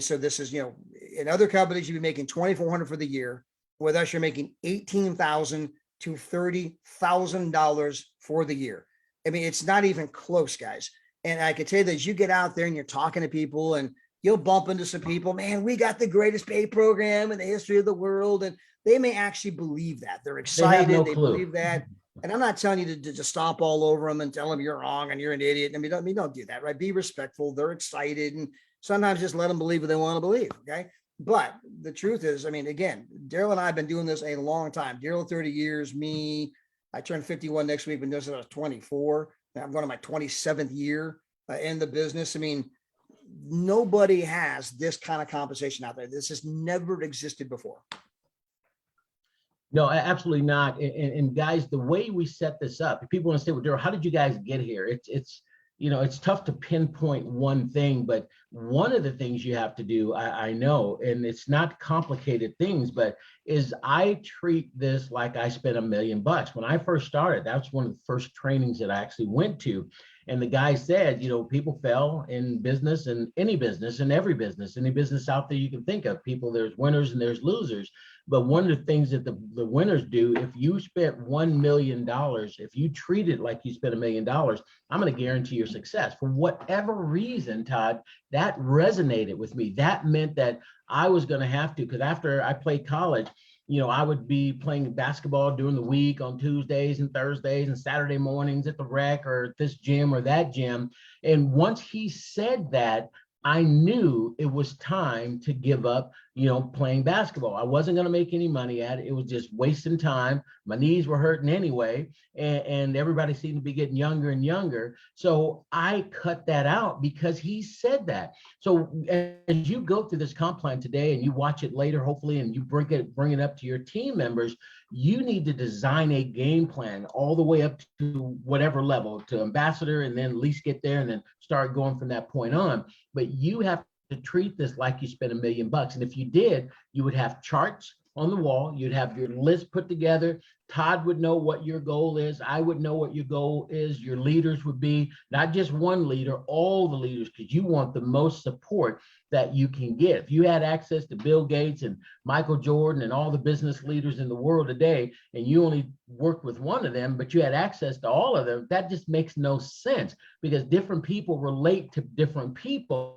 So this is, in other companies, you'd be making $2,400 for the year. With us, you're making $18,000 to $30,000 for the year. It's not even close, guys. And I can tell you that as you get out there and you're talking to people and you'll bump into some people, man, we got the greatest pay program in the history of the world. And they may actually believe that. They're excited. They believe that. And I'm not telling you to just stomp all over them and tell them you're wrong and you're an idiot. Don't do that, right? Be respectful. They're excited. And sometimes just let them believe what they want to believe. Okay. But the truth is, again, Daryl and I have been doing this a long time. Daryl, 30 years, me, I turned 51 next week, been doing this since I was 24. Now I'm going to my 27th year in the business. nobody has this kind of compensation out there. This has never existed before. No, absolutely not. And guys, the way we set this up, if people want to say, well, Daryl, how did you guys get here? It's it's tough to pinpoint one thing, but one of the things you have to do, I know, and it's not complicated things, but is I treat this like I spent $1 million. When I first started, that's one of the first trainings that I actually went to. And the guy said, people fail in business and any business and every business out there you can think of. People, there's winners and there's losers. But one of the things that the winners do, if you spent $1 million, if you treat it like you spent $1 million, I'm going to guarantee your success. For whatever reason, Todd, that resonated with me. That meant that I was going to have to, because after I played college, I would be playing basketball during the week on Tuesdays and Thursdays and Saturday mornings at the rec or at this gym or that gym. And once he said that, I knew it was time to give up, playing basketball. I wasn't going to make any money at it. It was just wasting time. My knees were hurting anyway, and everybody seemed to be getting younger and younger. So I cut that out because he said that. So as you go through this comp plan today and you watch it later, hopefully, and you bring it up to your team members, you need to design a game plan all the way up to whatever level, to ambassador, and then at least get there and then start going from that point on. But you have to treat this like you spent $1 million. And if you did, you would have charts on the wall. You'd have your list put together. Todd would know what your goal is. I would know what your goal is. Your leaders would be not just one leader, all the leaders, because you want the most support that you can get. If you had access to Bill Gates and Michael Jordan and all the business leaders in the world today, and you only worked with one of them, but you had access to all of them, that just makes no sense, because different people relate to different people.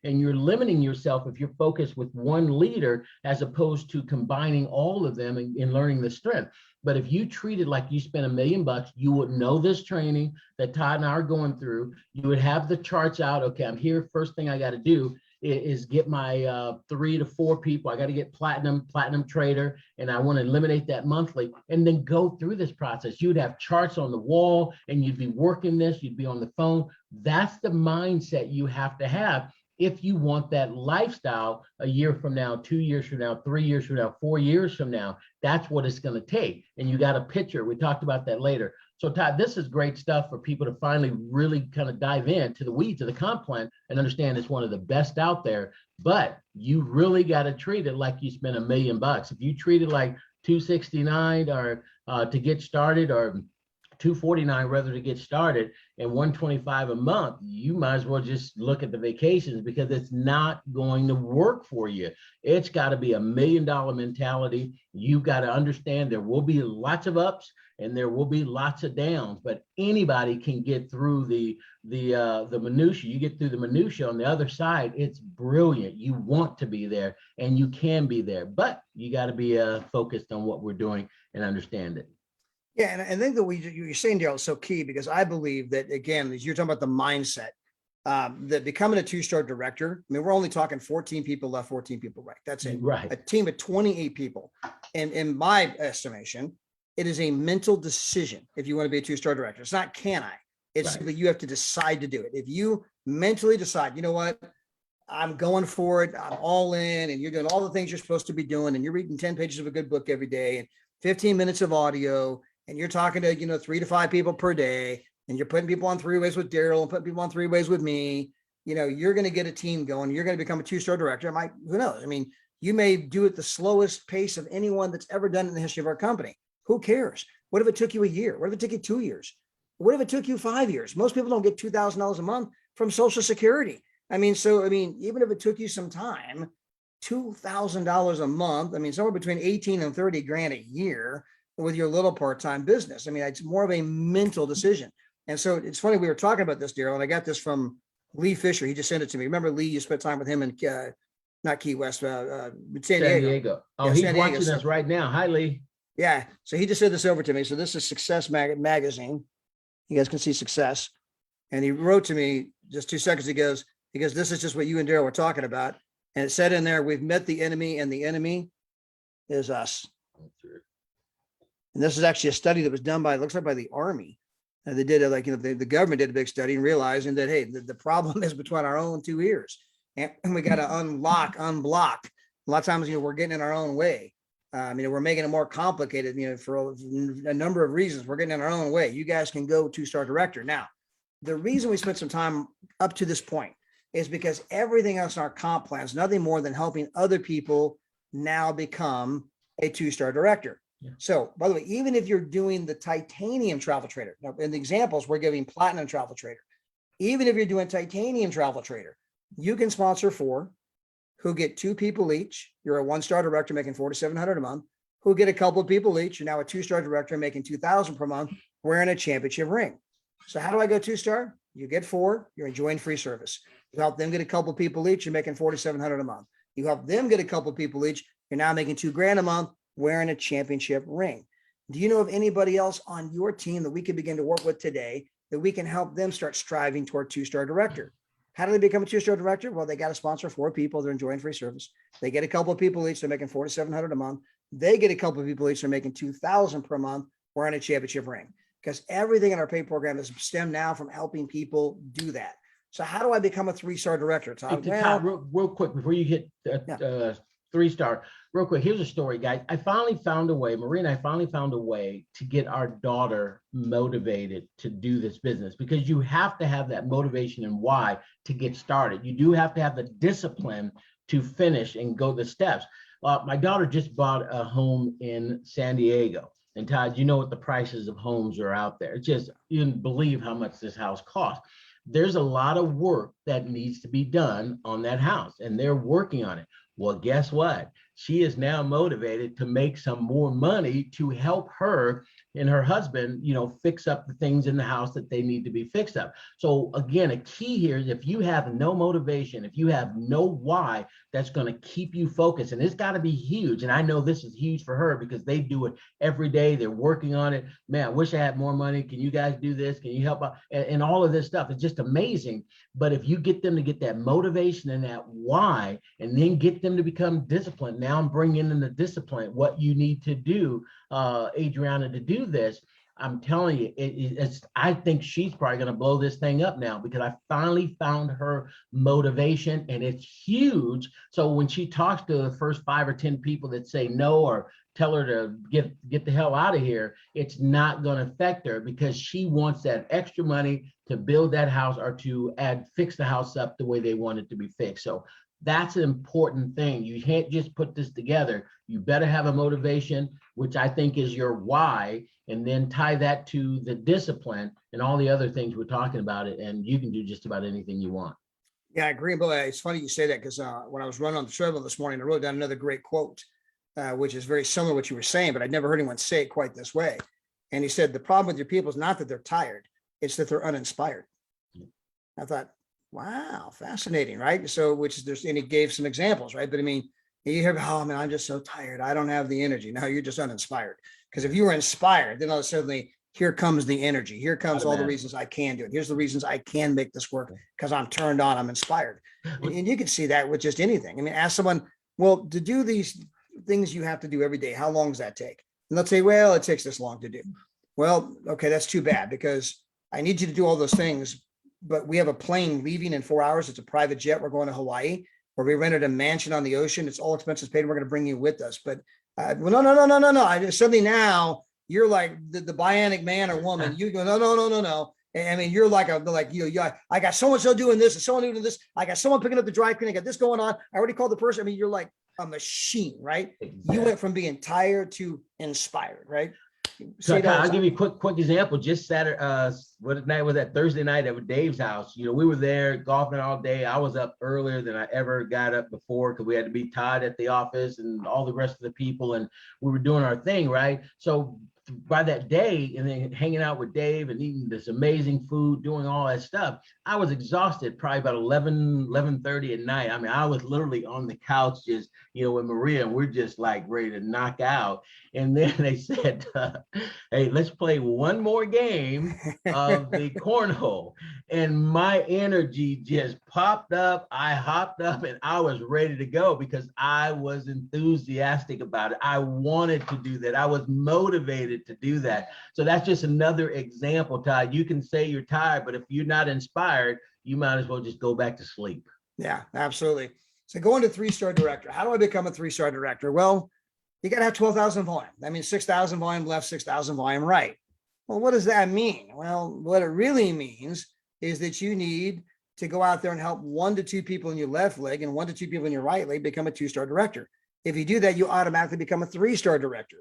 And you're limiting yourself if you're focused with one leader as opposed to combining all of them and learning the strength. But if you treat it like you spent $1 million, you would know this training that Todd and I are going through. You would have the charts out. Okay, I'm here. First thing I got to do is get my 3 to 4 people. I got to get platinum trader, and I want to eliminate that monthly, and then go through this process. You'd have charts on the wall, and you'd be working this. You'd be on the phone. That's the mindset you have to have if you want that lifestyle a year from now, 2 years from now, 3 years from now, 4 years from now. That's what it's going to take. And you got a picture. We talked about that later. So Todd, this is great stuff for people to finally really kind of dive into the weeds of the comp plan and understand it's one of the best out there. But you really got to treat it like you spent $1 million. If you treat it like $269 or to get started, or $249 rather to get started, and $125 a month, you might as well just look at the vacations, because it's not going to work for you. It's got to be $1 million mentality. You've got to understand there will be lots of ups and there will be lots of downs, but anybody can get through the minutia. You get through the minutia on the other side, it's brilliant. You want to be there and you can be there, but you got to be focused on what we're doing and understand it. Yeah, and I think that you're saying, Daryl, is so key, because I believe that, again, as you're talking about the mindset, that becoming a 2-star director, I mean, we're only talking 14 people left, 14 people right. That's it. Right. A team of 28 people. And in my estimation, it is a mental decision if you want to be a 2-star director. It's not can I. It's Right. that you have to decide to do it. If you mentally decide, you know what, I'm going for it, I'm all in, and you're doing all the things you're supposed to be doing, and you're reading 10 pages of a good book every day and 15 minutes of audio, and you're talking to, 3 to 5 people per day, and you're putting people on 3-ways with Daryl and putting people on 3-ways with me, you're going to get a team going. You're going to become a 2-star director. Who knows? I mean, you may do it the slowest pace of anyone that's ever done it in the history of our company. Who cares? What if it took you a year? What if it took you 2 years? What if it took you 5 years? Most people don't get $2,000 a month from Social Security. Even if it took you some time, $2,000 a month, somewhere between 18 and 30 grand a year with your little part-time business. It's more of a mental decision. And so it's funny, we were talking about this, Daryl, and I got this from Lee Fisher. He just sent it to me. Remember Lee, you spent time with him in not Key West, San Diego. Oh, Yeah, he's San Diego. watching us right now. Hi, Lee. Yeah. So he just sent this over to me. So this is Success Magazine. You guys can see Success. And he wrote to me just 2 seconds. He goes, this is just what you and Daryl were talking about. And it said in there, we've met the enemy, and the enemy is us. And this is actually a study that was done by, it looks like by the Army. They did it like, the government did a big study and realizing that, hey, the problem is between our own two ears. And we got to unblock. A lot of times, we're getting in our own way. We're making it more complicated, for a number of reasons. We're getting in our own way. You guys can go two-star director. Now, the reason we spent some time up to this point is because everything else in our comp plan is nothing more than helping other people now become a two-star director. Yeah. So, by the way, even if you're doing the titanium travel trader, now in the examples, we're giving platinum travel trader. Even if you're doing titanium travel trader, you can sponsor 4 who get 2 people each. You're a 1-star director making $4,700 a month. Who get a couple of people each. You're now a 2-star director making $2,000 per month, wearing a championship ring. So how do I go 2-star? You get 4, you're enjoying free service. You help them get a couple of people each, you're making $4,700 a month. You help them get a couple of people each, you're now making $2,000 a month, wearing a championship ring. Do you know of anybody else on your team that we can begin to work with today that we can help them start striving toward 2-star director? How do they become a 2-star director? Well, they got to sponsor 4 people. They're enjoying free service. They get a couple of people each. They're making $4,700 a month. They get a couple of people each. They're making $2,000 per month, wearing a championship ring. Because everything in our pay program is stemmed now from helping people do that. So how do I become a 3-star director? Hey, Todd, real quick before you hit 3-star, real quick, here's a story, guys. Marie and I finally found a way to get our daughter motivated to do this business, because you have to have that motivation and why to get started. You do have to have the discipline to finish and go the steps. My daughter just bought a home in San Diego. And Todd, you know what the prices of homes are out there. It's just, you didn't believe how much this house costs. There's a lot of work that needs to be done on that house, and they're working on it. Well, guess what? She is now motivated to make some more money to help her and her husband, fix up the things in the house that they need to be fixed up. So again, a key here is if you have no motivation, if you have no why, that's going to keep you focused. And it's got to be huge. And I know this is huge for her because they do it every day. They're working on it. Man, I wish I had more money. Can you guys do this? Can you help out? And all of this stuff. It's just amazing. But if you get them to get that motivation and that why, and then get them to become disciplined, now I'm bringing in the discipline, what you need to do, Adriana, to do this. I'm telling you, I think she's probably going to blow this thing up now, because I finally found her motivation, and it's huge. So when she talks to the first 5 or 10 people that say no or tell her to get the hell out of here, it's not going to affect her, because she wants that extra money to build that house or to fix the house up the way they want it to be fixed. So that's an important thing. You can't just put this together. You better have a motivation, which I think is your why, and then tie that to the discipline and all the other things we're talking about it. And you can do just about anything you want. Yeah, I agree. But it's funny you say that, because when I was running on the treadmill this morning, I wrote down another great quote, which is very similar to what you were saying, but I'd never heard anyone say it quite this way. And he said, the problem with your people is not that they're tired, it's that they're uninspired. I thought, wow, fascinating, right? So, and he gave some examples, right? But I mean, you hear, oh man, I'm just so tired, I don't have the energy. No, you're just uninspired. Because if you were inspired, then all of a sudden, here comes the energy. Here comes all the reasons I can do it. Here's the reasons I can make this work, because I'm turned on, I'm inspired. And you can see that with just anything. I mean, ask someone, well, to do these things you have to do every day, how long does that take? And they'll say, well, it takes this long to do. Well, okay, that's too bad, because I need you to do all those things, but we have a plane leaving in 4 hours. It's a private jet. We're going to Hawaii, where we rented a mansion on the ocean. It's all expenses paid. We're going to bring you with us. But well, no. I just suddenly now you're like the bionic man or woman. You go, no. I mean, you're like I got so and so doing this and someone doing this. I got someone picking up the dry cleaning. I got this going on. I already called the person. I mean, you're like a machine, right? Exactly. You went from being tired to inspired, right? So I'll give you a quick example. Just Saturday, what night was that? Thursday night at Dave's house. We were there golfing all day. I was up earlier than I ever got up before, because we had to be Todd at the office and all the rest of the people, and we were doing our thing, right? So by that day, and then hanging out with Dave and eating this amazing food, doing all that stuff, I was exhausted probably about 11:30 at night. I mean, I was literally on the couch just, with Maria, and we're just like ready to knock out. And then they said, hey, let's play one more game of the cornhole. And my energy just popped up. I hopped up and I was ready to go because I was enthusiastic about it. I wanted to do that. I was motivated to do that. So that's just another example, Todd. You can say you're tired, but if you're not inspired, you might as well just go back to sleep. Yeah, absolutely. So going to 3-star director, how do I become a 3-star director? Well, you got to have 12,000 volume. That means 6,000 volume left, 6,000 volume right. Well, what does that mean? Well, what it really means is that you need to go out there and help 1 to 2 people in your left leg and 1 to 2 people in your right leg become a 2-star director. If you do that, you automatically become a 3-star director.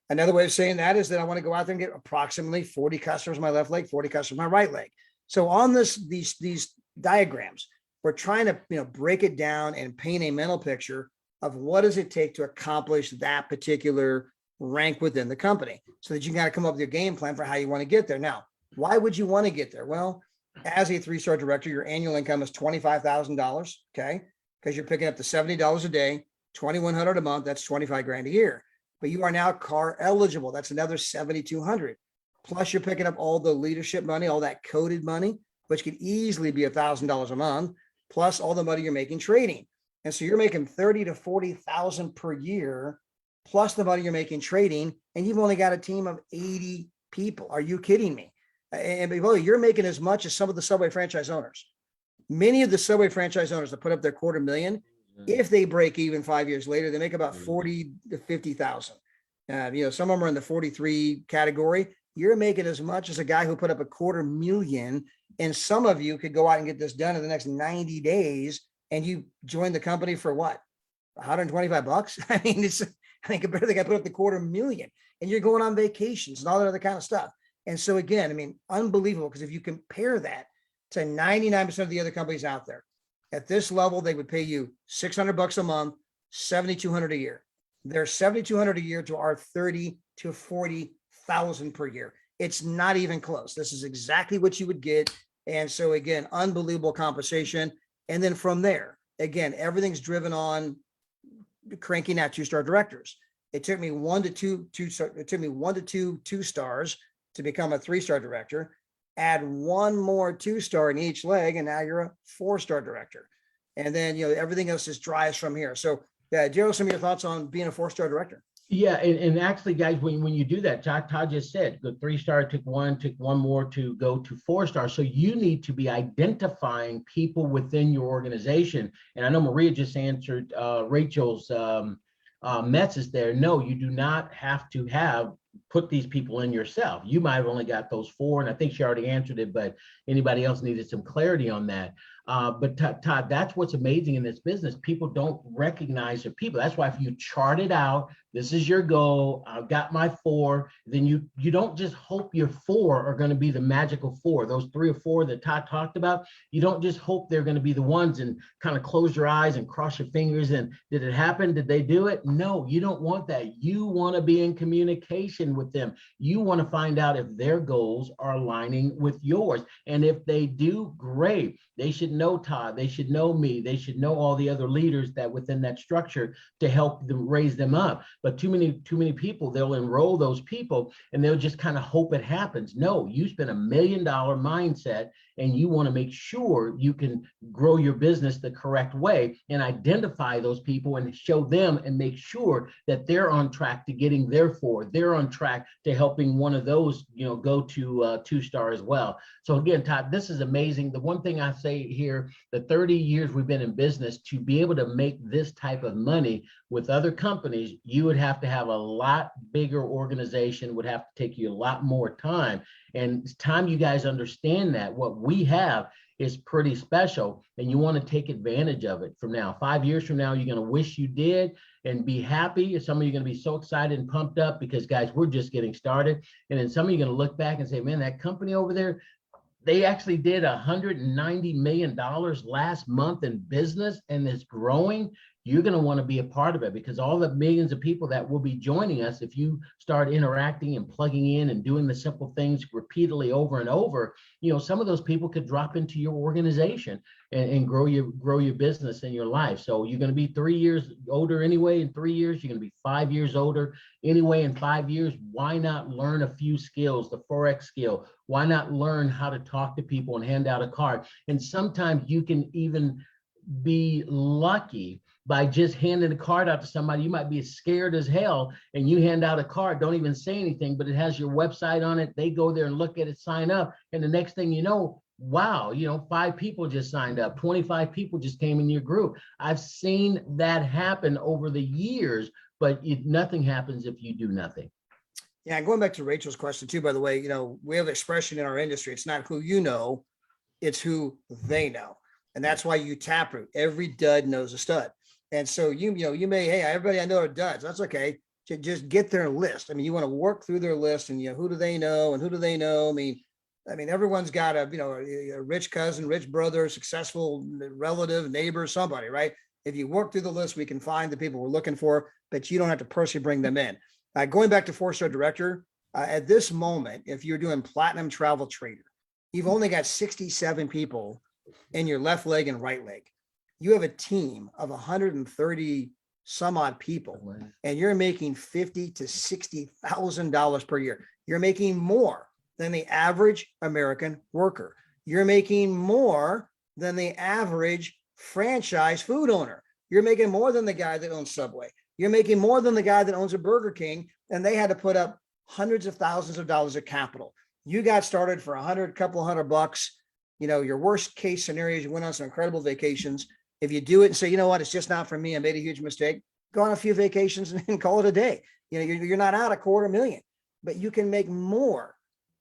Another way of saying that is that I want to go out there and get approximately 40 customers in my left leg, 40 customers in my right leg. So on these diagrams, we're trying to break it down and paint a mental picture of what does it take to accomplish that particular rank within the company, so that you got to come up with your game plan for how you want to get there. Now, why would you want to get there? Well, as a 3-star director, your annual income is $25,000, okay? Because you're picking up the $70 a day, $2,100 a month, that's 25 grand a year. But you are now car eligible. That's another 7,200. Plus you're picking up all the leadership money, all that coded money, which could easily be $1,000 a month, plus all the money you're making trading. And so you're making 30 to 40,000 per year, plus the money you're making trading, and you've only got a team of 80 people. Are you kidding me? And below, you're making as much as some of the Subway franchise owners. Many of the Subway franchise owners that put up their $250,000, if they break even 5 years later, they make about 40 to 50,000. Some of them are in the 43 category. You're making as much as a guy who put up $250,000, and some of you could go out and get this done in the next 90 days. And you join the company for what? $125? I mean, I think compared to the guy put up the $250,000, and you're going on vacations and all that other kind of stuff. And so again, I mean, unbelievable, because if you compare that to 99% of the other companies out there, at this level, they would pay you $600 a month, $7,200 a year. They're $7,200 a year to our 30 to 40,000 per year. It's not even close. This is exactly what you would get. And so again, unbelievable compensation. And then from there, again, everything's driven on cranking out 2-star directors. It took me 1 to 2 2-stars to become a 3-star director. Add 1 more 2-star in each leg, and now you're a 4-star director. And then everything else just drives from here. So, Gerald, some of your thoughts on being a 4-star director? Yeah, and actually, guys, when you do that, Todd just said the 3-star took one more to go to 4-star. So you need to be identifying people within your organization. And I know Maria just answered Rachel's message there. No, you do not have to put these people in yourself. You might have only got those 4, and I think she already answered it, but anybody else needed some clarity on that. But Todd, that's what's amazing in this business. People don't recognize their people. That's why if you chart it out, this is your goal, I've got my 4, then you don't just hope your 4 are going to be the magical 4. Those 3 or 4 that Todd talked about, you don't just hope they're going to be the ones and kind of close your eyes and cross your fingers and did it happen? Did they do it? No, you don't want that. You want to be in communication with them. You want to find out if their goals are aligning with yours. And if they do, great. They should know Todd. They should know me. They should know all the other leaders that within that structure to help them raise them up. But too many people, they'll enroll those people and they'll just kind of hope it happens. No, you spend $1 million mindset and you want to make sure you can grow your business the correct way and identify those people and show them and make sure that they're on track to getting their 4. They're on track to helping one of those, go to 2-star as well. So again, Todd, this is amazing. The one thing I say here, the 30 years we've been in business, to be able to make this type of money with other companies, you would have to have a lot bigger organization, would have to take you a lot more time. And it's time you guys understand that what we have is pretty special and you want to take advantage of it from now. 5 years from now, you're going to wish you did and be happy. Some of you are going to be so excited and pumped up because, guys, we're just getting started. And then some of you are going to look back and say, man, that company over there, they actually did $190 million last month in business and it's growing. you're going to want to be a part of it, because all the millions of people that will be joining us, if you start interacting and plugging in and doing the simple things repeatedly over and over, some of those people could drop into your organization and grow your business and your life. So you're going to be 3 years older anyway in 3 years. You're going to be 5 years older anyway in 5 years. Why not learn a few skills, the Forex skill? Why not learn how to talk to people and hand out a card? And sometimes you can even be lucky by just handing a card out to somebody. You might be scared as hell and you hand out a card, don't even say anything, but it has your website on it. They go there and look at it, sign up. And the next thing you know, wow, 5 people just signed up, 25 people just came in your group. I've seen that happen over the years, but nothing happens if you do nothing. Yeah, going back to Rachel's question too, by the way, we have an expression in our industry. It's not who you know, it's who they know. And that's why you taproot. Every dud knows a stud. And so you may, hey, everybody I know are duds. That's okay. Just get their list. I mean, you want to work through their list and, who do they know and who do they know? I mean, everyone's got a rich cousin, rich brother, successful relative, neighbor, somebody, right? If you work through the list, we can find the people we're looking for, but you don't have to personally bring them in. Going back to 4-star director, at this moment, if you're doing platinum travel trader, you've only got 67 people in your left leg and right leg. You have a team of 130 some odd people, and you're making $50,000 to $60,000 per year. You're making more than the average American worker. You're making more than the average franchise food owner. You're making more than the guy that owns Subway. You're making more than the guy that owns a Burger King, and they had to put up hundreds of thousands of dollars of capital. You got started for couple $100. Your worst case scenario is you went on some incredible vacations. If you do it and say, it's just not for me, I made a huge mistake, go on a few vacations and call it a day. You're not out $250,000, but you can make more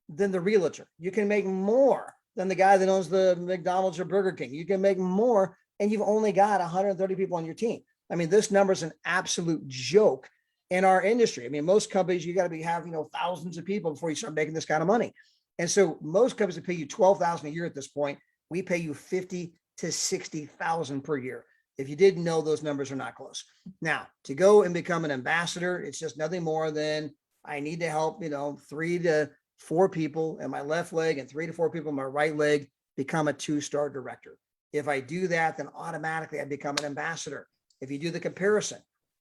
than the realtor. You can make more than the guy that owns the McDonald's or Burger King. You can make more, and you've only got 130 people on your team. I mean, this number is an absolute joke in our industry. I mean, most companies, you got to have, thousands of people before you start making this kind of money. And so most companies that pay you $12,000 a year at this point, we pay you $50,000 to $60,000 per year. If you didn't know, those numbers are not close. Now, to go and become an ambassador, it's just nothing more than I need to help, 3 to 4 people in my left leg and 3 to 4 people in my right leg become a 2-star director. If I do that, then automatically I become an ambassador. If you do the comparison,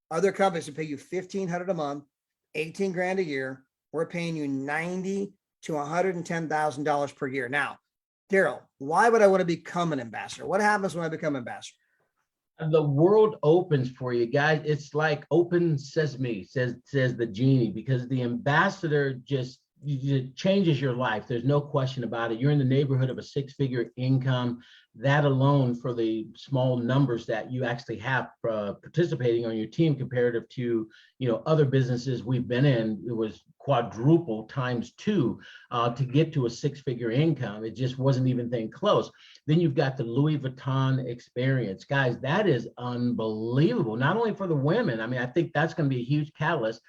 other companies that pay you $1,500 a month, 18 grand a year, we're paying you $90,000 to $110,000 per year. Now, Daryl, why would I want to become an ambassador? What happens when I become ambassador? The world opens for you guys. It's like open sesame, says the genie, because the ambassador just changes your life. There's no question about it. You're in the neighborhood of a 6-figure income. That alone, for the small numbers that you actually have participating on your team comparative to other businesses we've been in, it was quadruple times 2 to get to a 6-figure income. It just wasn't even anything close. Then you've got the Louis Vuitton experience. Guys, that is unbelievable. Not only for the women, I think that's going to be a huge catalyst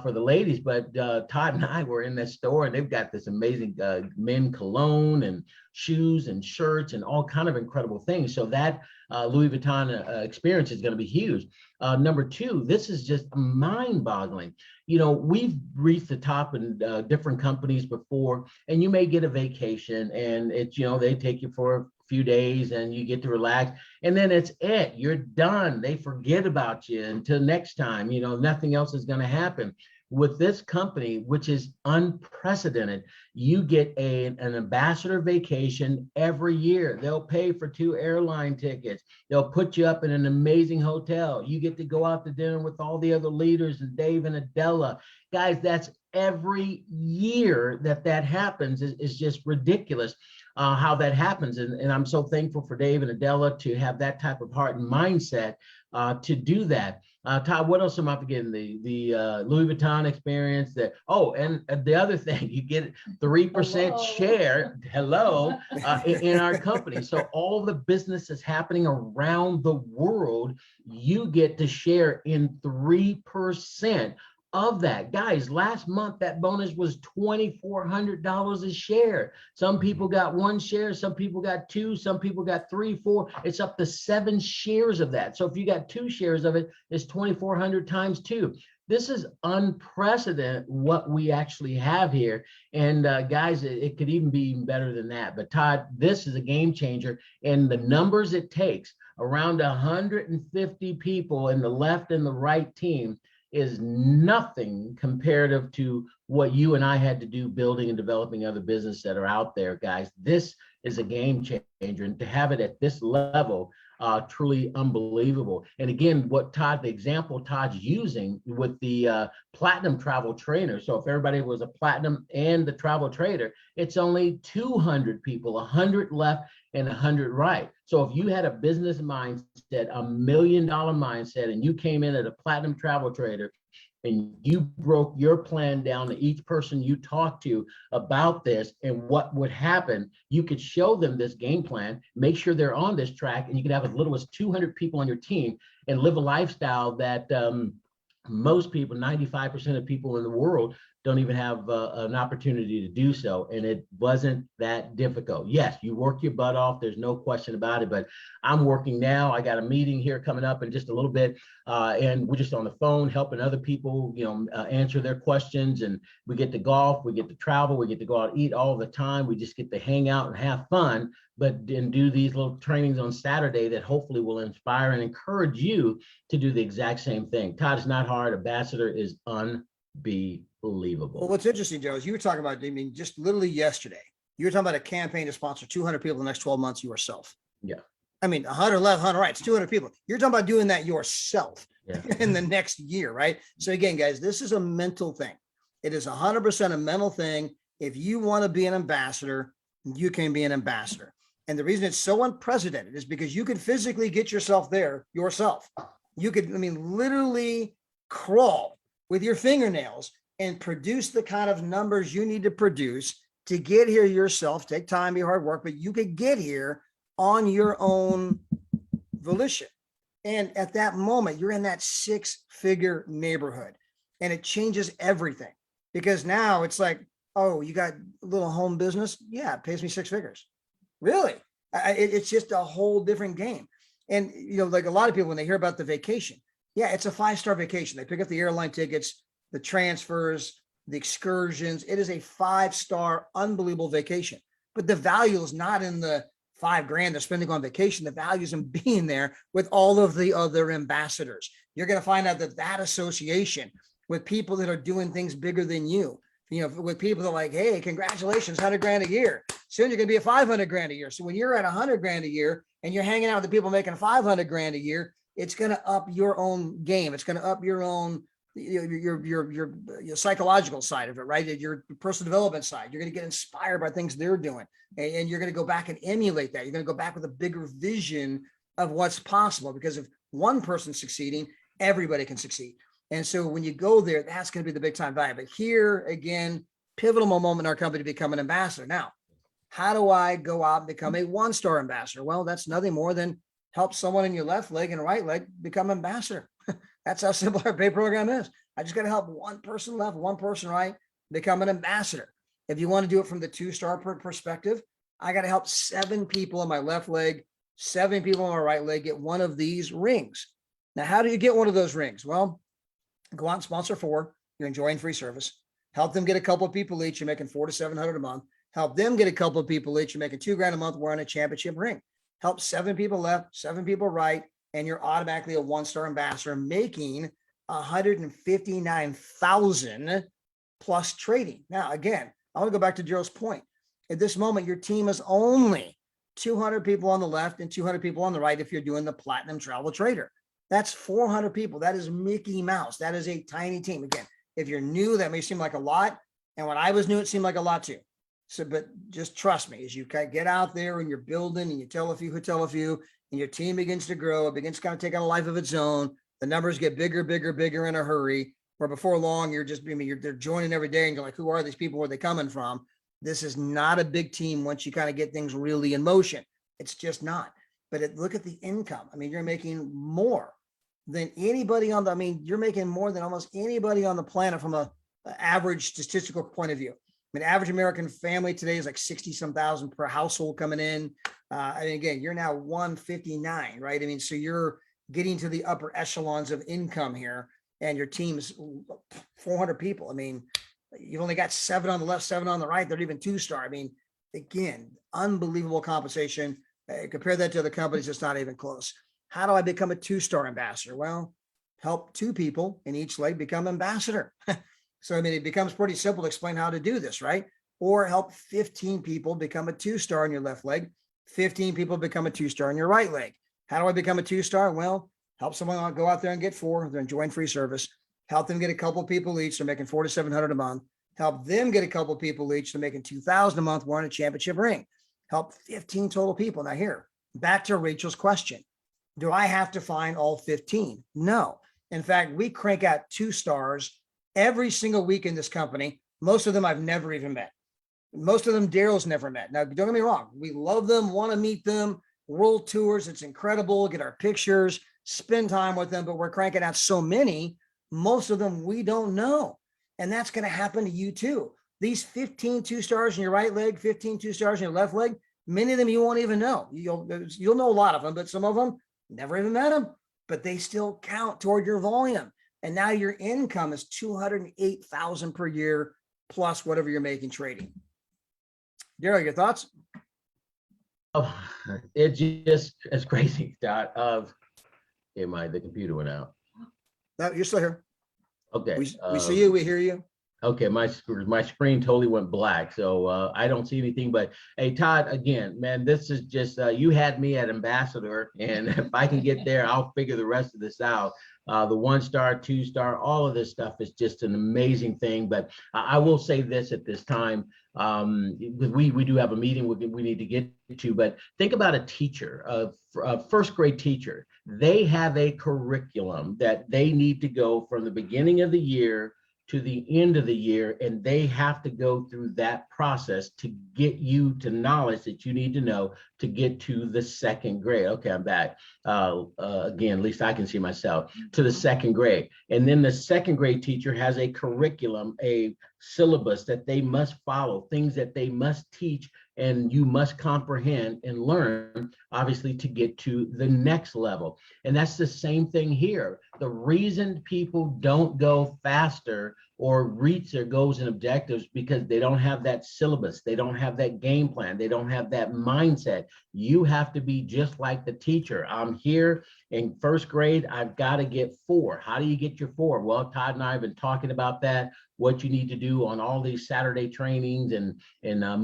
for the ladies, but Todd and I were in that store, and they've got this amazing men cologne and shoes and shirts and all kind of incredible things. So that Louis Vuitton experience is going to be huge. Number 2, this is just mind-boggling. We've reached the top in different companies before, and you may get a vacation, and it's they take you for a few days and you get to relax, and then it's it. You're done. They forget about you until next time. Nothing else is going to happen. With this company, which is unprecedented, you get an ambassador vacation every year. They'll pay for 2 airline tickets. They'll put you up in an amazing hotel. You get to go out to dinner with all the other leaders and Dave and Adela. Guys, that's every year that happens. Is just ridiculous how that happens. And I'm so thankful for Dave and Adela to have that type of heart and mindset to do that. Todd, what else am I forgetting? The Louis Vuitton experience. And the other thing, you get 3% share. In our company. So all the businesses happening around the world, you get to share in 3% of that. Guys, last month, that bonus was $2,400 a share. Some people got 1 share, some people got 2, some people got 3, 4. It's up to 7 shares of that. So if you got 2 shares of it, it's 2,400 times 2. This is unprecedented what we actually have here. And guys, it could even be even better than that. But Todd, this is a game changer. And the numbers it takes, around 150 people in the left and the right team, is nothing comparative to what you and I had to do building and developing other businesses that are out there, guys. This is a game changer. And to have it at this level, truly unbelievable. And again, the example Todd's using with the platinum travel trainer. So if everybody was a platinum and the travel trader, it's only 200 people, 100 left and 100 right. So if you had a business mindset, $1 million mindset, and you came in at a platinum travel trader, and you broke your plan down to each person you talked to about this and what would happen, you could show them this game plan, make sure they're on this track, and you could have as little as 200 people on your team and live a lifestyle that most people, 95% of people in the world, don't even have an opportunity to do so. And it wasn't that difficult. Yes, you work your butt off. There's no question about it. But I'm working now. I got a meeting here coming up in just a little bit. And we're just on the phone helping other people, answer their questions. And we get to golf, we get to travel, we get to go out and eat all the time. We just get to hang out and have fun, and do these little trainings on Saturday that hopefully will inspire and encourage you to do the exact same thing. Todd, it's not hard. Ambassador is unbelievable. Well, what's interesting, Joe, is you were talking about, just literally yesterday, you were talking about a campaign to sponsor 200 people in the next 12 months yourself. Yeah. 100 left, 100 right. It's 200 people. You're talking about doing that yourself in the next year, right? So again, guys, this is a mental thing. It is 100% a mental thing. If you want to be an ambassador, you can be an ambassador. And the reason it's so unprecedented is because you can physically get yourself there yourself. You could, literally crawl with your fingernails and produce the kind of numbers you need to produce to get here yourself. Take time, be hard work, but you could get here on your own volition. And at that moment, you're in that 6-figure neighborhood, and it changes everything, because now it's like, oh, you got a little home business? Yeah, it pays me 6 figures. Really? It's just a whole different game. And, like a lot of people, when they hear about the vacation, yeah, it's a 5-star vacation. They pick up the airline tickets, the transfers, the excursions. It is a 5-star, unbelievable vacation. But the value is not in the $5,000 they're spending on vacation. The value is in being there with all of the other ambassadors. You're going to find out that association with people that are doing things bigger than you, with people that are like, hey, congratulations, $100,000 a year. Soon you're going to be at $500,000 a year. So when you're at $100,000 a year and you're hanging out with the people making $500,000 a year, it's going to up your own game. It's going to up your own, your psychological side of it, right? Your personal development side. You're going to get inspired by things they're doing, and you're going to go back and emulate that. You're going to go back with a bigger vision of what's possible, because if one person's succeeding, everybody can succeed. And so when you go there, that's going to be the big time value. But here again, pivotal moment in our company to become an ambassador. Now, how do I go out and become a 1-star ambassador? Well, that's nothing more than help someone in your left leg and right leg become ambassador. That's how simple our pay program is. I just got to help one person left, one person right, become an ambassador. If you want to do it from the 2-star perspective, I got to help 7 people on my left leg, 7 people on my right leg get one of these rings. Now, how do you get one of those rings? Well, go out and sponsor 4. You're enjoying free service. Help them get a couple of people each. You're making $400 to $700 a month. Help them get a couple of people each. You're making $2,000 a month wearing a championship ring. Help 7 people left, 7 people right, and you're automatically a 1-star ambassador, making $159,000 plus trading. Now, again, I want to go back to Joe's point. At this moment, your team is only 200 people on the left and 200 people on the right if you're doing the platinum travel trader. That's 400 people. That is Mickey Mouse. That is a tiny team. Again, if you're new, that may seem like a lot. And when I was new, it seemed like a lot too. So, but just trust me, as you get out there and you're building and you tell a few who tell a few, and your team begins to grow, it begins to kind of take on a life of its own. The numbers get bigger, bigger, bigger in a hurry, where before long, they're joining every day and you're like, who are these people? Where are they coming from? This is not a big team once you kind of get things really in motion. It's just not. But look at the income. You're making more than anybody on the, I mean, you're making more than almost anybody on the planet from a average statistical point of view. I mean, average American family today is like 60 some thousand per household coming in. I mean, again, you're now 159, right? I mean, so you're getting to the upper echelons of income here, and your team's 400 people. I mean, you've only got 7 on the left, 7 on the right. They're even 2-star. I mean, again, unbelievable compensation. Compare that to other companies, it's not even close. How do I become a 2-star ambassador? Well, help 2 people in each leg become ambassador. So, I mean, it becomes pretty simple to explain how to do this, right? Or help 15 people become a 2-star in your left leg, 15 people become a 2-star in your right leg. How do I become a 2-star? Well, help someone go out there and get 4. They're enjoying free service. Help them get a couple people each. They're making $400 to $700 a month. Help them get a couple people each. They're making $2,000 a month, wearing a championship ring. Help 15 total people. Now here, back to Rachel's question. Do I have to find all 15? No. In fact, we crank out 2-stars every single week in this company. Most of them I've never even met. Most of them Daryl's never met. Now, don't get me wrong. We love them, want to meet them, world tours. It's incredible. Get our pictures, spend time with them, but we're cranking out so many. Most of them we don't know. And that's going to happen to you too. These 15 2-stars in your right leg, 15 2-stars in your left leg, many of them you won't even know. You'll know a lot of them, but some of them never even met them, but they still count toward your volume. And now your income is $208,000 per year plus whatever you're making trading. Daryl, your thoughts? Oh, it just is crazy. The computer went out. No, you're still here. Okay. We see you, we hear you. Okay, my screen totally went black, so I don't see anything. But hey, Todd, again, man, this is just you had me at ambassador, and if I can get there, I'll figure the rest of this out. The 1-star, 2-star, all of this stuff is just an amazing thing. But I will say this at this time, because we do have a meeting we need to get to. But think about a teacher, a first grade teacher. They have a curriculum that they need to go from the beginning of the year to the end of the year, and they have to go through that process to get you to knowledge that you need to know to get to the 2nd grade. Okay, I'm back. Again, at least I can see myself to the 2nd grade. And then the 2nd grade teacher has a curriculum, a syllabus that they must follow, things that they must teach, and you must comprehend and learn, obviously, to get to the next level. And that's the same thing here. The reason people don't go faster or reach their goals and objectives because they don't have that syllabus, they don't have that game plan, they don't have that mindset. You have to be just like the teacher. I'm here in 1st grade, I've got to get 4. How do you get your 4? Well, Todd and I have been talking about that, what you need to do on all these Saturday trainings and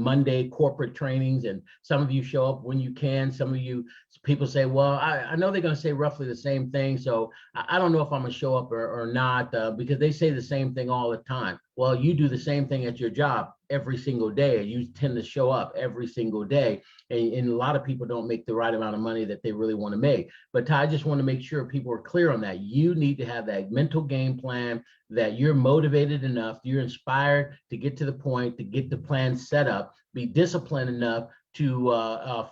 Monday corporate trainings. And some of you show up when you can. Some of you people say, well, I know they're going to say roughly the same thing. So I don't know if I'm going to show up or not because they say the same thing all the time. Well, you do the same thing at your job every single day. You tend to show up every single day. And a lot of people don't make the right amount of money that they really want to make. But I just want to make sure people are clear on that. You need to have that mental game plan, that you're motivated enough, you're inspired to get to the point, to get the plan set up, be disciplined enough to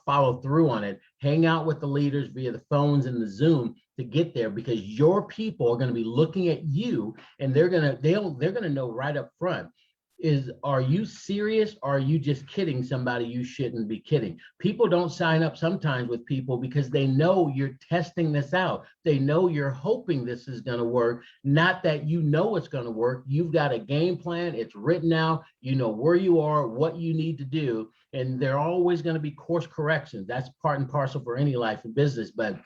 follow through on it, hang out with the leaders via the phones and the Zoom to get there, because your people are going to be looking at you, and they're going to know right up front, are you serious, or are you just kidding somebody you shouldn't be kidding? People don't sign up sometimes with people because they know you're testing this out. They know you're hoping this is going to work, not that you know it's going to work. You've got a game plan, it's written out, you know where you are, what you need to do, and there are always going to be course corrections. That's part and parcel for any life and business. But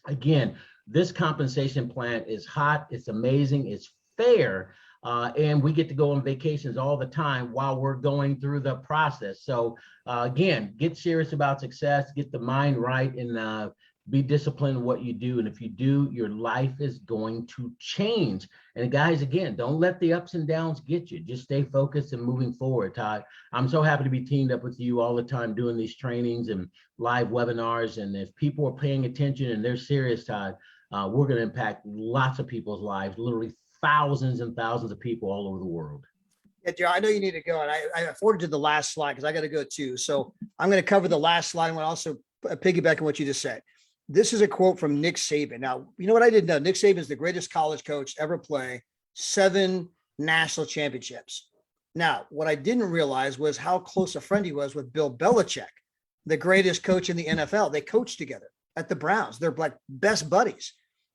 again, this compensation plan is hot, it's amazing, it's fair. And we get to go on vacations all the time while we're going through the process. So again, get serious about success, get the mind right, and be disciplined in what you do. And if you do, your life is going to change. And guys, again, don't let the ups and downs get you. Just stay focused and moving forward, Todd. I'm so happy to be teamed up with you all the time doing these trainings and live webinars. And if people are paying attention and they're serious, Todd, we're going to impact lots of people's lives, literally thousands and thousands of people all over the world. Yeah, Joe, I know you need to go, and I forwarded to the last slide because I got to go too. So I'm going to cover the last slide. I'm going to also piggyback on what you just said. This is a quote from Nick Saban. Now, you know what I didn't know? Nick Saban is the greatest college coach ever play, 7 national championships. Now, what I didn't realize was how close a friend he was with Bill Belichick, the greatest coach in the NFL. They coached together at the Browns. They're like best buddies.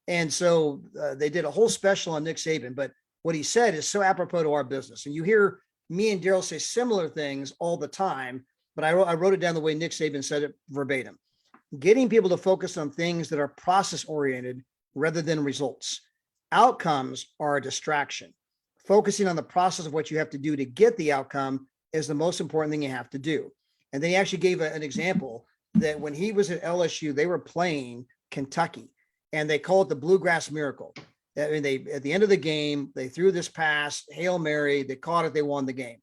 And so they did a whole special on Nick Saban. But what he said is so apropos to our business. And you hear me and Daryl say similar things all the time, but I wrote it down the way Nick Saban said it verbatim. Getting people to focus on things that are process oriented rather than results. Outcomes are a distraction. Focusing on the process of what you have to do to get the outcome is the most important thing you have to do. And then he actually gave an example that when he was at LSU, they were playing Kentucky and they call it the Bluegrass Miracle. I mean, at the end of the game, they threw this pass, Hail Mary, they caught it, they won the game.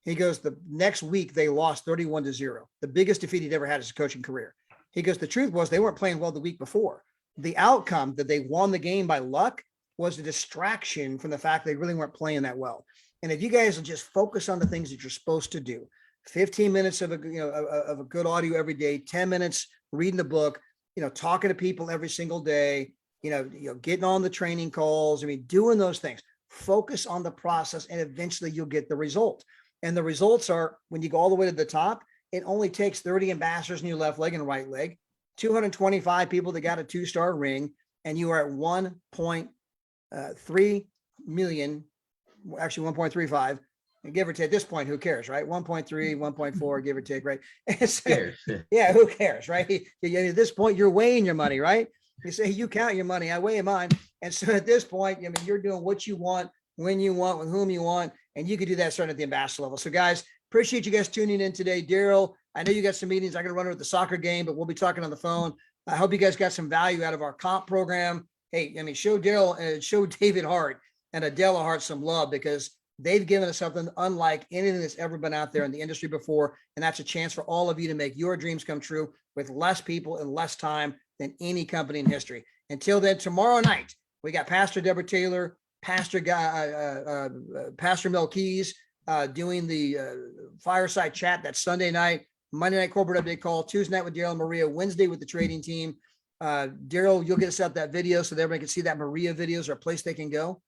He goes, the next week they lost 31-0, the biggest defeat he'd ever had in his coaching career. He goes, the truth was they weren't playing well the week before. The outcome that they won the game by luck was a distraction from the fact they really weren't playing that well. And if you guys will just focus on the things that you're supposed to do, 15 minutes of a good audio every day, 10 minutes reading the book, talking to people every single day, getting on the training calls. I mean, doing those things, focus on the process and eventually you'll get the result. And the results are when you go all the way to the top, it only takes 30 ambassadors in your left leg and right leg, 225 people that got a 2-star ring, and you are at 1.3 million, actually 1.35, give or take. At this point, who cares, right? 1.3, 1.4, give or take, right? So, yeah, who cares, right? At this point, you're weighing your money, right? You say you count your money, I weigh mine. And so at this point, I mean, you're doing what you want, when you want, with whom you want, and you can do that starting at the ambassador level. So guys, appreciate you guys tuning in today. Daryl, I know you got some meetings. I'm going to run over at the soccer game, but we'll be talking on the phone. I hope you guys got some value out of our comp program. Hey, I mean, show Daryl and show David Hart and Adela Hart some love because they've given us something unlike anything that's ever been out there in the industry before. And that's a chance for all of you to make your dreams come true with less people and less time than any company in history. Until then, tomorrow night, we got Pastor Deborah Taylor, Pastor Mel Keys doing the fireside chat. That's Sunday night. Monday night corporate update call, Tuesday night with Daryl and Maria, Wednesday with the trading team. Daryl, you'll get us out that video so that everybody can see that Maria video. Is there a place they can go?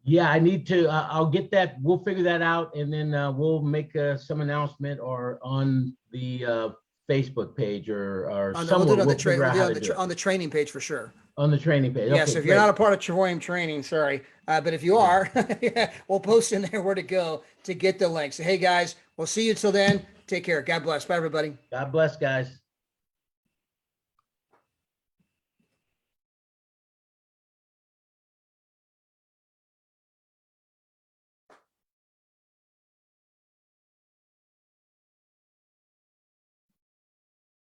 Yeah, I need to, I'll get that. We'll figure that out. And then we'll make some announcement or on the Facebook page or somewhere. On the training page for sure. On the training page. Yes, if you're not a part of Travoyum training, sorry. But if you are, we'll post in there where to go to get the link. So, hey, guys, we'll see you till then. Take care. God bless. Bye, everybody. God bless, guys.